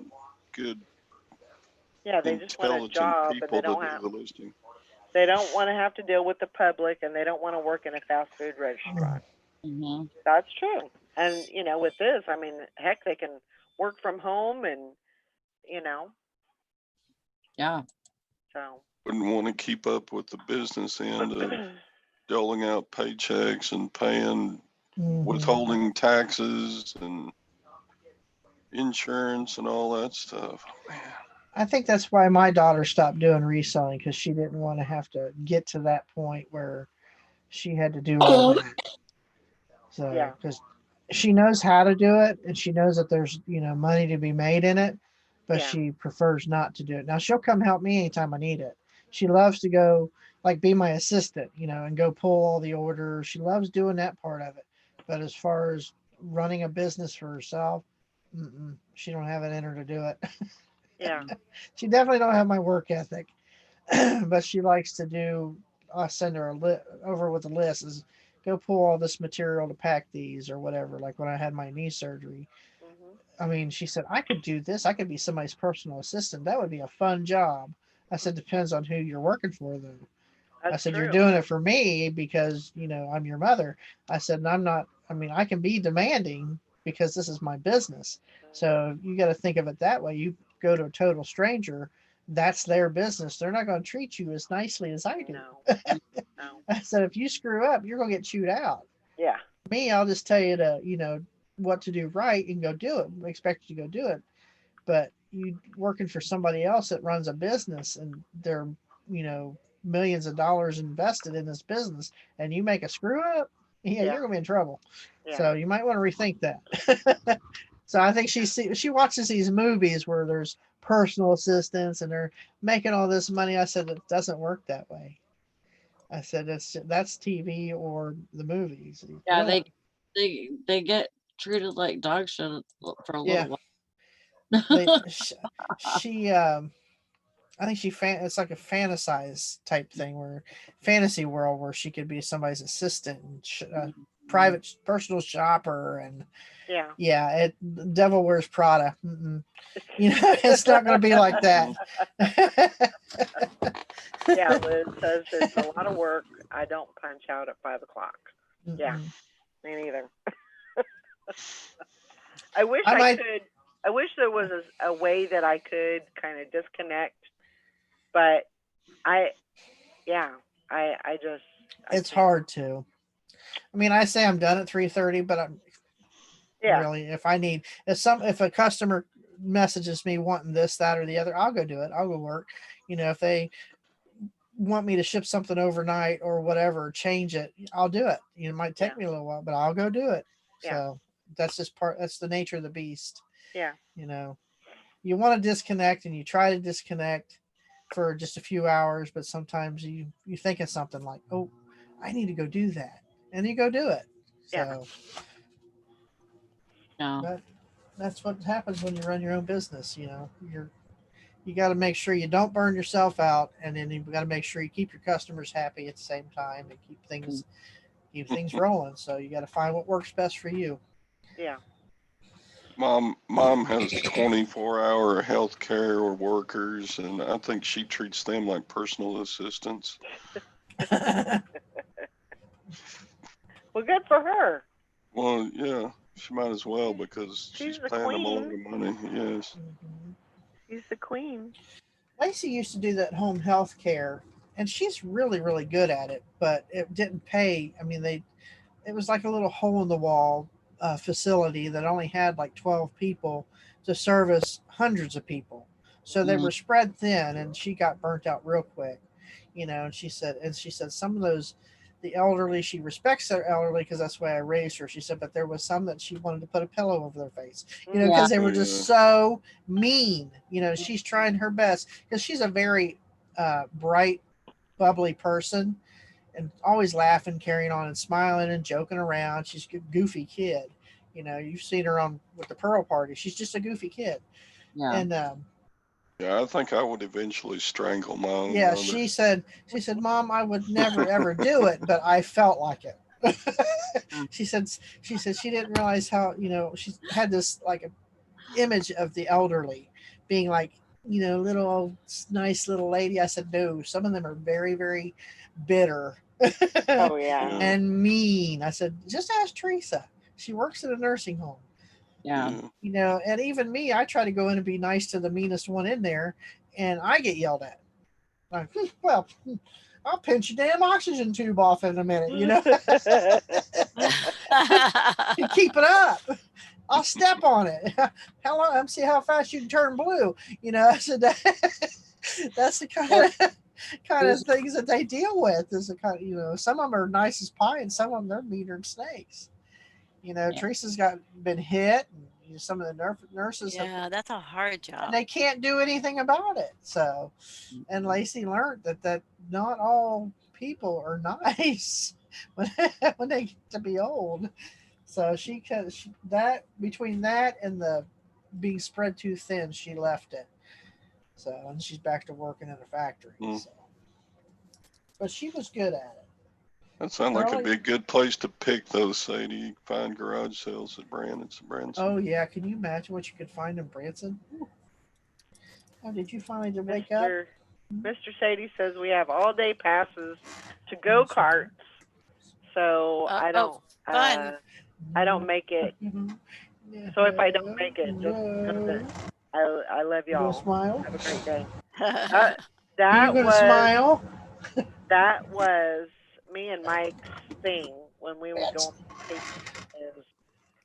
Yeah, they just want a intelligent job and people they to don't do have the listing. they don't want to have to deal with the public and they don't want to work in a fast food restaurant. Mm-hmm. That's true. And you know, with this, I mean, heck, they can work from home and you know. Yeah. So Wouldn't want to keep up with the business end of doling out paychecks and paying withholding taxes and insurance and all that stuff. Man. I think that's why my daughter stopped doing reselling, because she didn't want to have to get to that point where she had to do all that. So, yeah. because she knows how to do it and she knows that there's, you know, money to be made in it, but Yeah. she prefers not to do it. Now she'll come help me anytime I need it. She loves to go, like, be my assistant, you know, and go pull all the orders. She loves doing that part of it. But as far as running a business for herself, she don't have it in her to do it. Yeah. She definitely don't have my work ethic, but she likes to do. I'll send her over with a list. Is go pull all this material to pack these or whatever. Like when I had my knee surgery, Mhm. I mean, she said I could do this. I could be somebody's personal assistant. That would be a fun job. I said depends on who you're working for, though. I That's said, you're true. doing it for me because, I'm your mother. I said, and I'm not, I mean, I can be demanding because this is my business. So you got to think of it that way. You go to a total stranger, that's their business. They're not going to treat you as nicely as I do. No. No. I said, if you screw up, you're going to get chewed out. Yeah. Me, I'll just tell you to, what to do right and go do it. I expect you to go do it. But you working for somebody else that runs a business and they're, millions of dollars invested in this business and you make a screw up, Yeah. you're gonna be in trouble. Yeah. So you might want to rethink that. So I think she watches these movies where there's personal assistants and they're making all this money. I said it doesn't work that way. I said that's TV or the movies. Yeah, Really? they get treated like dog shit for a Yeah. little while. She I think it's like a fantasize type thing where fantasy world where she could be somebody's assistant and private personal shopper and Yeah. Devil Wears Prada. It's not going to be like that. Yeah, Liz says it's a lot of work. I don't punch out at 5 o'clock. Yeah, me neither. I wish I could. I wish there was a way that I could kind of disconnect, but it's hard to. I mean, I say I'm done at 3:30, but I'm really, if a customer messages me wanting this, that, or the other, I'll go do it. I'll go work. If they want me to ship something overnight or whatever, change it, I'll do it. It might take me a little while, but I'll go do it. So that's that's the nature of the beast. Yeah. You want to disconnect and you try to disconnect for just a few hours, but sometimes you think of something like, oh, I need to go do that. And you go do it. So that's what happens when you run your own business. You got to make sure you don't burn yourself out, and then you got to make sure you keep your customers happy at the same time and keep things rolling. So you got to find what works best for you. Yeah. Mom has 24-hour healthcare workers, and I think she treats them like personal assistants. Well, good for her. Well, yeah, she might as well because she's paying them a lot of money. Yes. She's the queen. Lacey used to do that home health care, and she's really, really good at it, but it didn't pay. I mean, it was like a little hole in the wall facility that only had like 12 people to service hundreds of people. So they were spread thin, and she got burnt out real quick, and she said some of those, the elderly, she respects their elderly because that's why I raised her. She said, but there was some that she wanted to put a pillow over their face, because they were just so mean. She's trying her best because she's a very bright, bubbly person and always laughing, carrying on and smiling and joking around. She's a goofy kid. You've seen her on with the Pearl Party. She's just a goofy kid. Yeah. And yeah, I think I would eventually strangle my own yeah, mother. she said, Mom, I would never ever do it, but I felt like it. she said she didn't realize how, she had this like a image of the elderly being like, little nice little lady. I said, no, some of them are very, very bitter. Oh yeah. And mean. I said, just ask Teresa. She works at a nursing home. Yeah. And even me, I try to go in and be nice to the meanest one in there, and I get yelled at. Like, well, I'll pinch your damn oxygen tube off in a minute, Keep it up. I'll step on it. How long? Let me see how fast you can turn blue. I said that's the kind of things that they deal with. Is the kind of, some of them are nice as pie, and some of them they're meaner than snakes. Teresa's been hit, and some of the nurses. Yeah, that's a hard job. And they can't do anything about it. So, and Lacey learned that not all people are nice when they get to be old. So that between that and the being spread too thin, she left it. So and she's back to working in a factory. Mm. So, but she was good at it. That sounds like it'd be a good place to pick those, Sadie. You can find garage sales at Branson. Oh yeah, can you imagine what you could find in Branson? Ooh. Oh, did you finally wake up? Mr. Sadie says we have all day passes to go karts, so I don't. fun. I don't make it. So if I don't make it, just know that I love You gonna y'all. smile? Have a great day. Are That you gonna was smile? that was me and Mike's thing when we would go on vacation. Is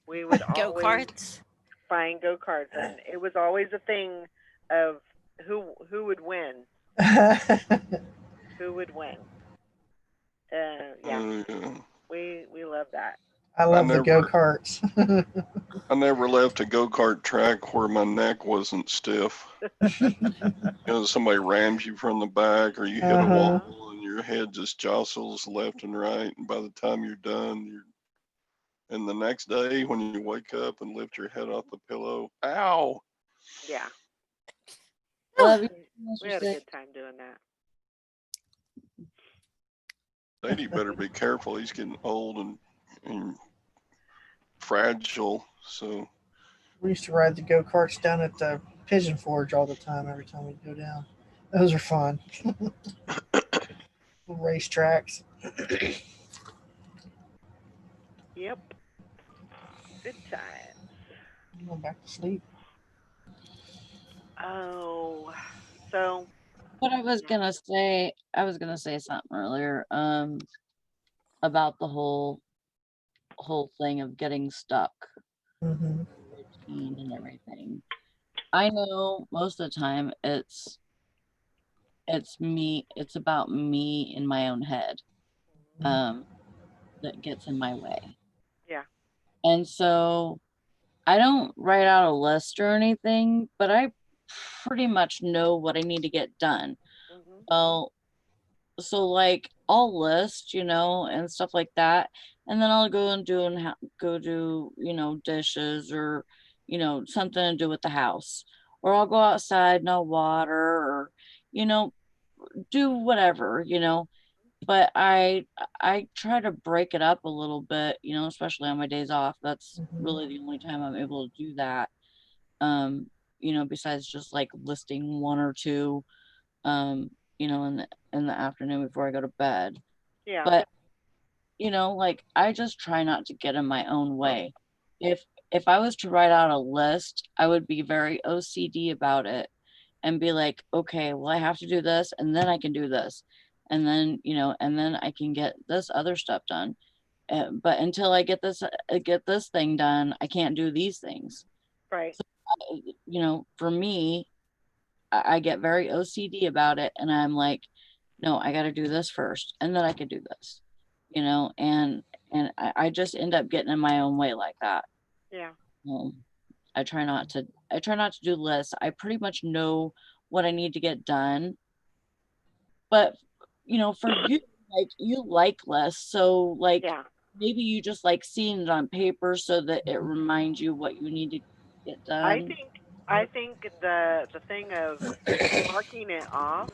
we would Go always karts. find go karts, and it was always a thing of who would win. Who would win? Yeah, we love that. I love the go karts. I never left a go kart track where my neck wasn't stiff. Somebody rams you from the back, or you hit a wall and your head just jostles left and right, and by the time you're done, and the next day when you wake up and lift your head off the pillow, ow! Yeah. Love you, We had a good time doing that. Sadie better be careful. He's getting old and fragile. So we used to ride the go karts down at the Pigeon Forge all the time. Every time we go down, those are fun. Race tracks. Yep. Good times. I'm going back to sleep. Oh, so. What I was gonna say something earlier, about the whole thing of getting stuck, routine and everything. I know most of the time it's me, it's about me in my own head, that gets in my way. Yeah. And so I don't write out a list or anything, but I pretty much know what I need to get done. Well, so like I'll list, and stuff like that, and then I'll go and do dishes, or something to do with the house, or I'll go outside and I'll water, or do whatever, but I try to break it up a little bit, especially on my days off. That's really the only time I'm able to do that, besides just like listing one or two, in the afternoon before I go to bed. Yeah. But like I just try not to get in my own way. If I was to write out a list, I would be very OCD about it and be like, okay, well, I have to do this, and then I can do this, and then and then I can get this other stuff done. But until I get this thing done, I can't do these things. Right. So, for me, I get very OCD about it, and I'm like, no, I got to do this first, and then I can do this, and I just end up getting in my own way like that. Yeah. I try not to do lists. I pretty much know what I need to get done, but for you, like, you like lists, so like, maybe you just like seeing it on paper so that it reminds you what you need to get done. I think the thing of marking it off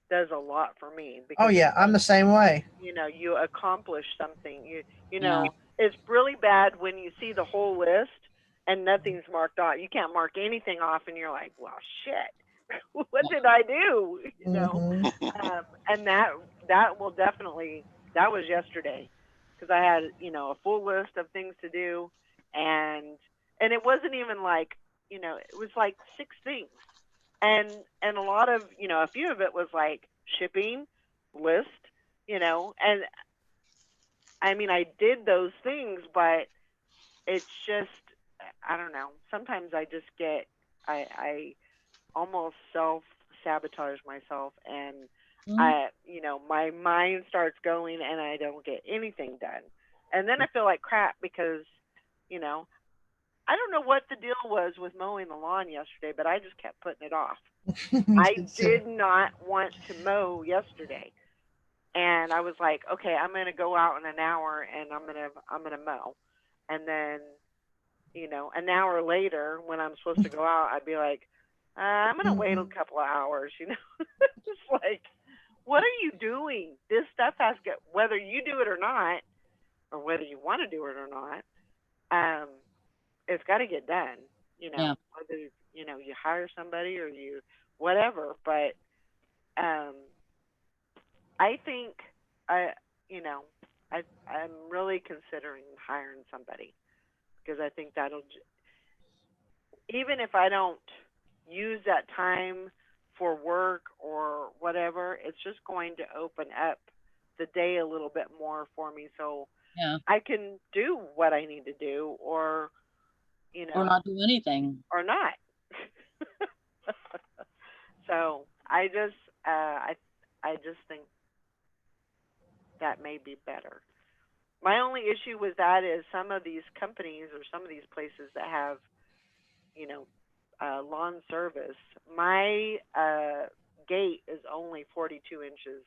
does a lot for me. Because, oh yeah, I'm the same way. You accomplish something. It's really bad when you see the whole list and nothing's marked off. You can't mark anything off, and you're like, well, shit, what did I do? And that will definitely, that was yesterday, because I had a full list of things to do, and it wasn't even like, it was like 6 things, and a lot of, a few of it was like shipping list, and I mean, I did those things, but it's just, I don't know. Sometimes I just get, I almost self-sabotage myself, and my mind starts going, and I don't get anything done. And then I feel like crap because, I don't know what the deal was with mowing the lawn yesterday, but I just kept putting it off. I did not want to mow yesterday. And I was like, okay, I'm going to go out in an hour and I'm going to mow. And then, you know, an hour later when I'm supposed to go out, I'd be like, I'm going to wait a couple of hours, you know, just like, what are you doing? This stuff has to get, whether you do it or not, or whether you want to do it or not, it's got to get done, you know, Yeah. whether, you know, you hire somebody or you, whatever. But I think, you know, I'm really considering hiring somebody because I think that'll, even if I don't use that time for work or whatever, it's just going to open up the day a little bit more for me so Yeah. I can do what I need to do or, you know, Or not do anything. or not. So I just, I just think that may be better. My only issue with that is some of these companies or some of these places that have, you know, lawn service, my gate is only 42 inches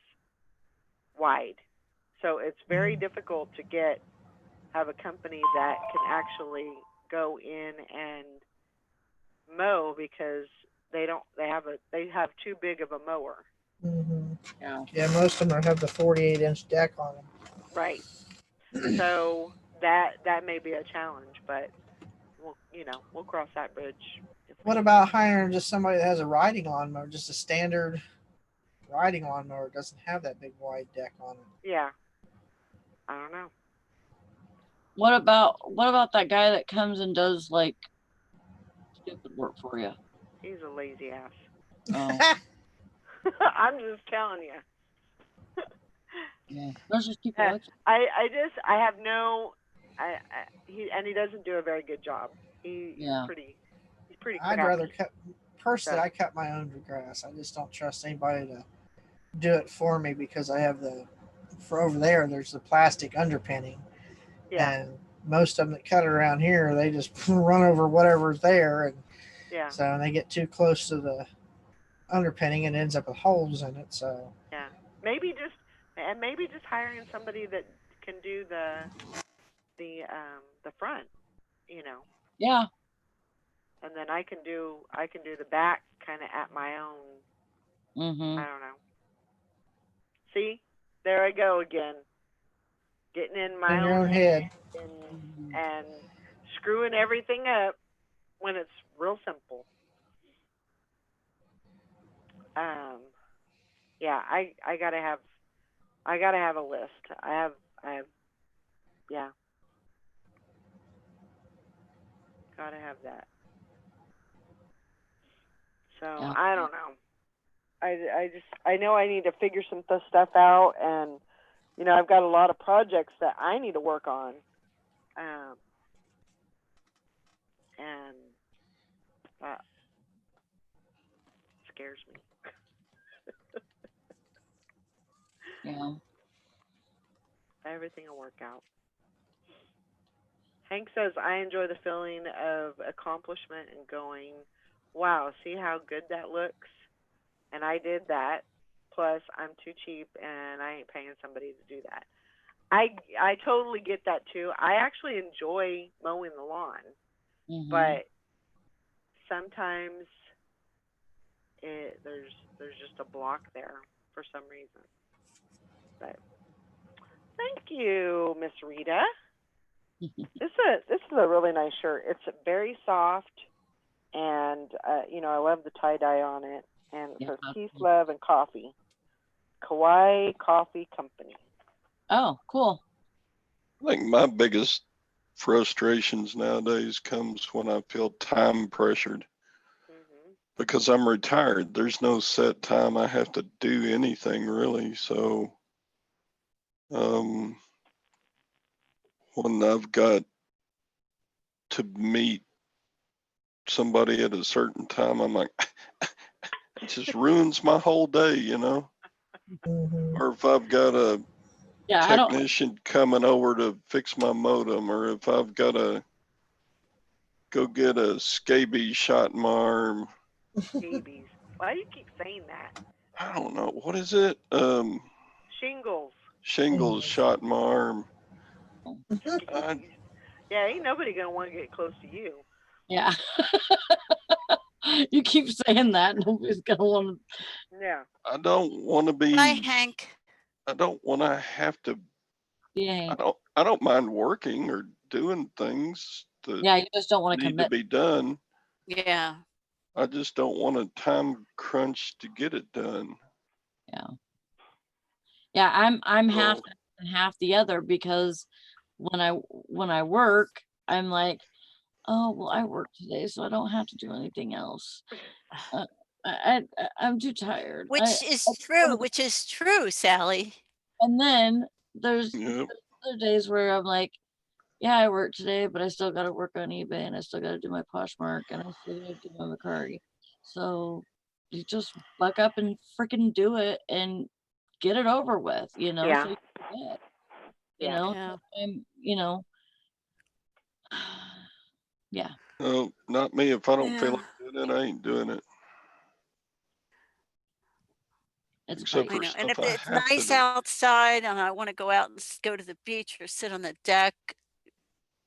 wide. So it's very difficult to have a company that can actually go in and mow because they have too big of a mower. Yeah. Yeah, most of them have the 48-inch deck on them. Right. So that may be a challenge, but we'll cross that bridge. What about hiring just somebody that has a riding lawnmower, just a standard riding lawnmower, doesn't have that big wide deck on it? Yeah. I don't know. What about that guy that comes and does like stupid work for you? He's a lazy ass. Oh, I'm just telling you. yeah. There's just people like I have no, he doesn't do a very good job. He's Yeah. pretty crappy. I'd rather personally, I cut my own grass. I just don't trust anybody to do it for me because I have for over there's the plastic underpinning. Yeah. And most of them that cut it around here, they just run over whatever's there. And Yeah. so they get too close to the underpinning and ends up with holes in it. So yeah, maybe just hiring somebody that can do the front, you know. Yeah. And then I can do the back kind of at my own. Mm-hmm. I don't know. See, there I go again, getting in my in your own head. and screwing everything up when it's real simple. Yeah, I gotta have a list. I have yeah. Gotta have that. So Yeah. I don't know. I know I need to figure some stuff out, and I've got a lot of projects that I need to work on, and that scares me. Yeah. Everything will work out. Hank says, I enjoy the feeling of accomplishment and going, wow, see how good that looks? And I did that. Plus, I'm too cheap and I ain't paying somebody to do that. I totally get that too. I actually enjoy mowing the lawn, but sometimes there's just a block there for some reason. But thank you, Miss Rita. This is a really nice shirt. It's very soft, and I love the tie dye on it. And it says peace, love, and coffee. Kauai Coffee Company. Oh, cool. I think my biggest frustrations nowadays comes when I feel time pressured. Because I'm retired. There's no set time I have to do anything really. So when I've got to meet somebody at a certain time, I'm like, it just ruins my whole day, Or if I've got a technician coming over to fix my modem, or if I've got to go get a scabies shot in my arm. Scabies. Why do you keep saying that? I don't know. What is it? Shingles. Shingles shot in my arm. Yeah, ain't nobody gonna want to get close to you. Yeah. You keep saying that. Nobody's gonna want to. Yeah. I don't want to be, Bye, Hank. I don't want to have to, Yeah. I don't mind working or doing things that Yeah. You just don't want to need to commit. be done. Yeah. I just don't want a time crunch to get it done. Yeah. Yeah. I'm half So, and half the other, because when I work, I'm like, oh, well, I work today, so I don't have to do anything else. I'm too tired. Which is true, Sally. And then there's yeah, other days where I'm like, yeah, I work today, but I still got to work on eBay, and I still got to do my Poshmark, and I still got to do my Mercari. So you just buck up and freaking do it and get it over with, you know? Yeah. So you forget, you Yeah. know, Yeah. and you know, yeah. no, not me. If I don't feel Yeah. like doing it, I ain't doing it. It's Except I for know. And if stuff I it's have to nice do. outside and I want to go out and go to the beach or sit on the deck,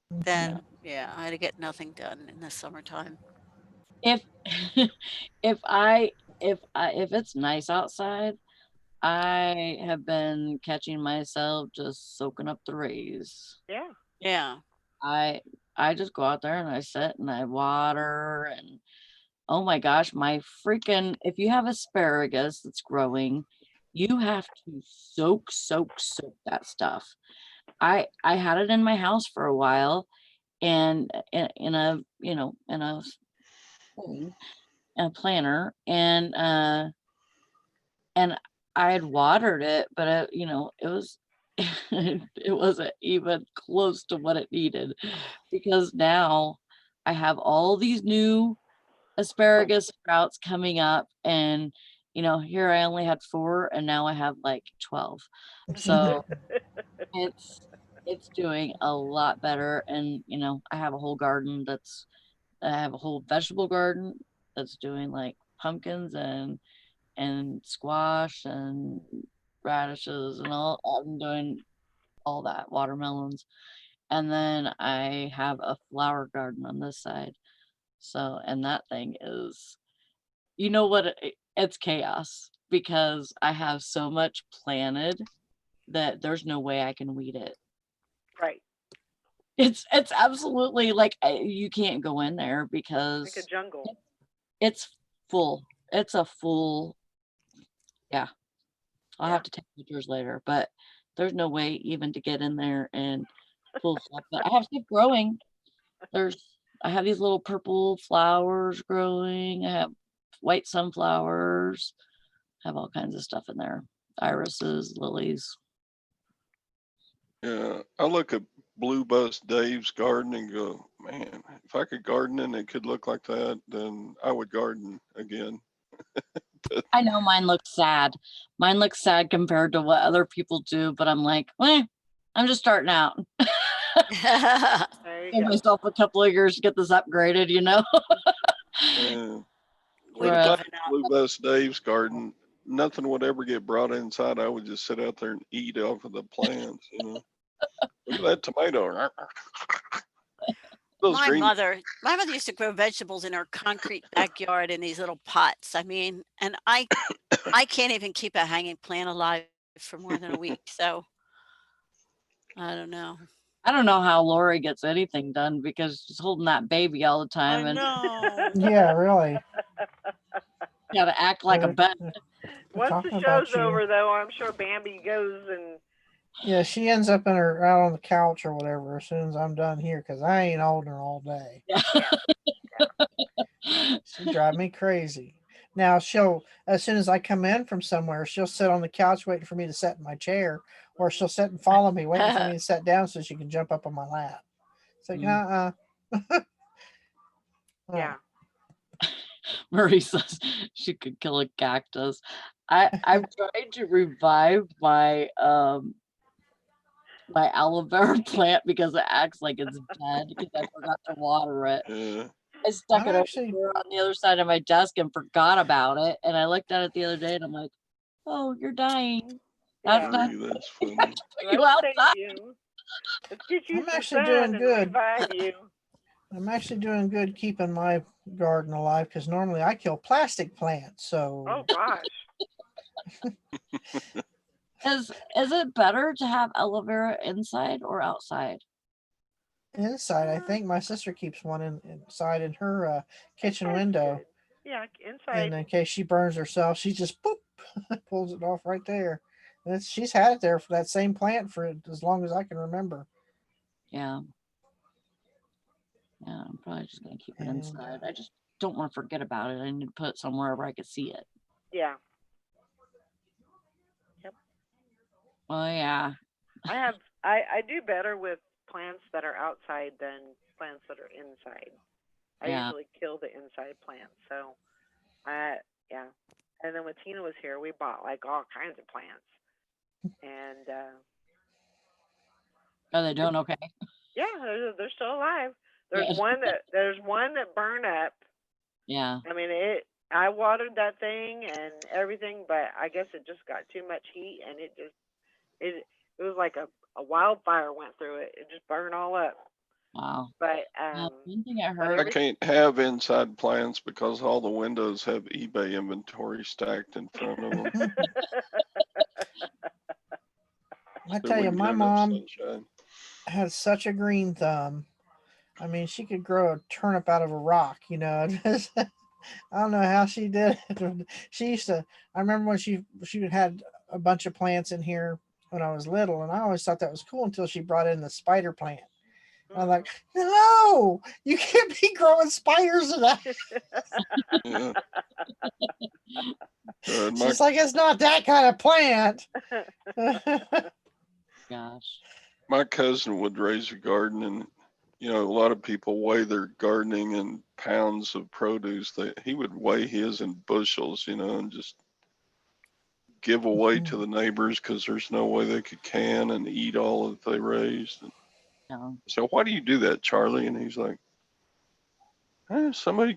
Mm-hmm. then yeah, I'd get nothing done in the summertime. If if it's nice outside, I have been catching myself just soaking up the rays. Yeah. Yeah. I just go out there and I sit and I water, and oh my gosh, my freaking, if you have asparagus that's growing, you have to soak that stuff. I had it in my house for a while, and in a, you know, in a thing, a planter, and I had watered it, but you know, it was it wasn't even close to what it needed, because now I have all these new asparagus sprouts coming up, and you know, here I only had 4 and now I have like 12. So it's doing a lot better. And you know, I have a whole garden I have a whole vegetable garden that's doing like pumpkins and squash and radishes and all. I'm doing all that, watermelons. And then I have a flower garden on this side. So, and that thing is, you know what, it's chaos, because I have so much planted that there's no way I can weed it. Right. It's absolutely like, you can't go in there because Like a jungle. it's full. It's a full, yeah. I'll Yeah. have to take pictures later, but there's no way even to get in there and pull stuff. But I have stuff growing. I have these little purple flowers growing. I have white sunflowers. I have all kinds of stuff in there. Irises, lilies. Yeah, I look at Blue Bus Dave's garden and go, man, if I could garden and it could look like that, then I would garden again. I know mine looks sad. Mine looks sad compared to what other people do, but I'm like, I'm just starting out. There you Give go. myself a couple of years to get this upgraded, you know? Yeah. We've Right. given up. Blue Bus Dave's garden, nothing would ever get brought inside. I would just sit out there and eat off of the plants, you know. Look at that tomato. Those My green, mother used to grow vegetables in her concrete backyard in these little pots. I mean, and I can't even keep a hanging plant alive for more than a week. So I don't know. I don't know how Lori gets anything done, because she's holding that baby all the time and know. Yeah, really. gotta act like a bet. Once talking the about show's you. over, though, I'm sure Bambi goes and Yeah, she ends up out on the couch or whatever as soon as I'm done here, because I ain't holding her all day. She drive me crazy. Now she'll, as soon as I come in from somewhere, she'll sit on the couch waiting for me to sit in my chair, or she'll sit and follow me, waiting for me to sit down so she can jump up on my lap. It's like, yeah. Marie says she could kill a cactus. I'm trying to revive my my aloe vera plant because it acts like it's dead because I forgot to water it. yeah. I stuck I'm it actually- over on the other side of my desk and forgot about it. And I looked at it the other day and I'm like, oh, you're dying. That's Yeah. not Gee, that's funny. you Let's outside. save you. Let's get you I'm some actually sun doing and good. revive you. I'm actually doing good keeping my garden alive because normally I kill plastic plants. So Oh gosh. Is it better to have aloe vera inside or outside? inside, I think my sister keeps one inside in her kitchen Inside's window. good. Yeah, And inside. in case she burns herself, she just boop pulls it off right there. And she's had it there for that same plant for as long as I can remember. Yeah. Yeah, I'm probably just gonna keep it And, inside. I just don't want to forget about it. I need to put it somewhere where I could see it. Yeah. Oh yeah. I do better with plants that are outside than plants that are inside. I Yeah. usually kill the inside plants. So yeah. And then when Tina was here, we bought like all kinds of plants. And Are they doing okay? yeah, they're still alive. There's Good. one that burned up. Yeah. I mean, I watered that thing and everything, but I guess it just got too much heat and it was like a wildfire went through it. It just burned all up. Wow. But One thing I but heard. I can't have inside plants because all the windows have eBay inventory stacked in front of them. I So tell we you, can my get enough mom sunshine. had such a green thumb. I mean, she could grow a turnip out of a rock, you know. I don't know how she did it. She used to. I remember when she had a bunch of plants in here when I was little, and I always thought that was cool until she brought in the spider plant. I was like, no, you can't be growing spiders in that. Yeah. She's like, it's not that kind of plant. Gosh. My cousin would raise a garden, and you know, a lot of people weigh their gardening in pounds of produce. He would weigh his in bushels, you know, and just give away to the neighbors because there's no way they could can and eat all that they raised. No. So why do you do that, Charlie? And he's like, somebody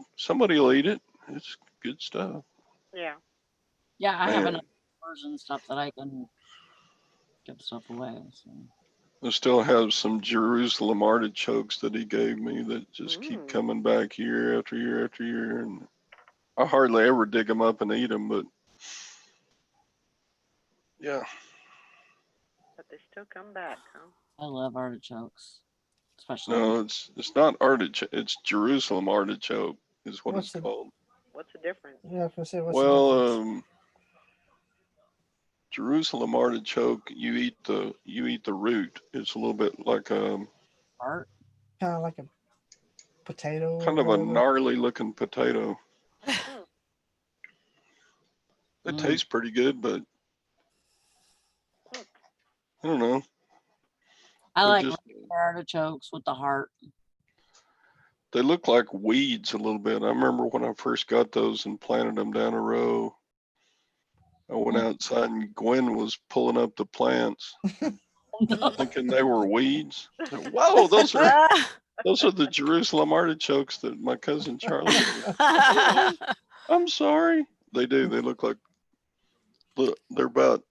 will eat it. It's good stuff. Yeah. Yeah, I have Man. enough version stuff that I can give stuff away. So. I still have some Jerusalem artichokes that he gave me that just keep coming back year after year after year. And I hardly ever dig them up and eat them, but yeah. But they still come back, huh? I love artichokes, especially. No, it's not artichoke. It's Jerusalem artichoke is what it's called. What's the difference? Yeah, I was gonna say, what's the difference? Jerusalem artichoke, you eat the root. It's a little bit like Art. Kind of like a potato. Kind of a gnarly looking potato. It tastes pretty good, but I don't know. I like artichokes with the heart. They look like weeds a little bit. I remember when I first got those and planted them down a row. I went outside and Gwen was pulling up the plants, thinking they were weeds. Whoa, those are the Jerusalem artichokes that my cousin Charlie did. I'm sorry. They do. They look like they're about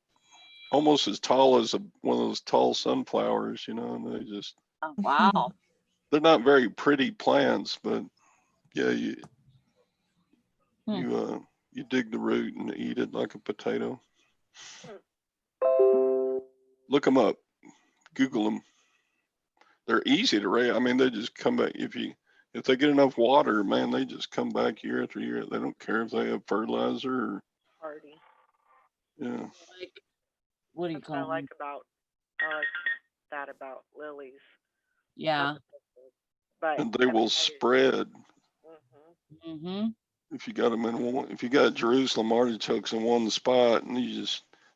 almost as tall as one of those tall sunflowers, you know, and they just wow. They're not very pretty plants, but yeah, you dig the root and eat it like a potato. Look them up. Google them. They're easy to raise. I mean, they just come back if they get enough water, man, they just come back year after year. They don't care if they have fertilizer or Hardy. Yeah. What do you call them? I like that about lilies. Yeah. But and they will spread. Mm-hmm. If you got them in one, if you got Jerusalem artichokes in one spot and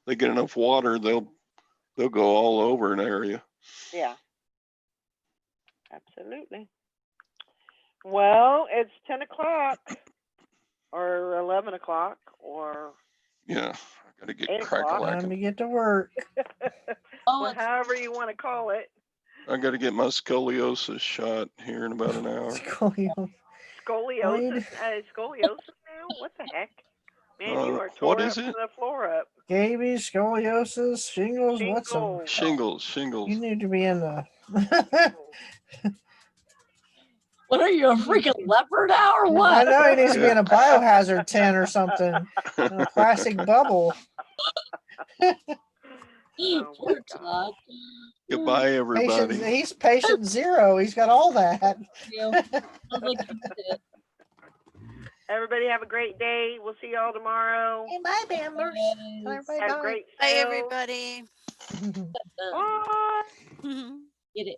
they get enough water, they'll go all over an area. Yeah. Absolutely. Well, it's 10 o'clock or 11 o'clock or yeah, I gotta get Time to get to work. Well, however you want to call it. I gotta get my scoliosis shot here in about an hour. Scoliosis. Scoliosis? Scoliosis now? What the heck? Man, you are what tore is up it? from the floor up. Scabies, scoliosis, shingles. What's some? Shingles. Shingles. You need to be in the. What are you, a freaking leopard now or I what? know he needs to be in a biohazard tent or something, in a plastic bubble. Oh Poor my God. Todd. Goodbye, everybody. He's patient zero. He's got all that. You. Sounds like you did it. Everybody have a great day. We'll see y'all tomorrow. Hey, bye, Bambers. Yes. Everybody Have bye. great Bye, show. everybody. Uh, Bye. Get it.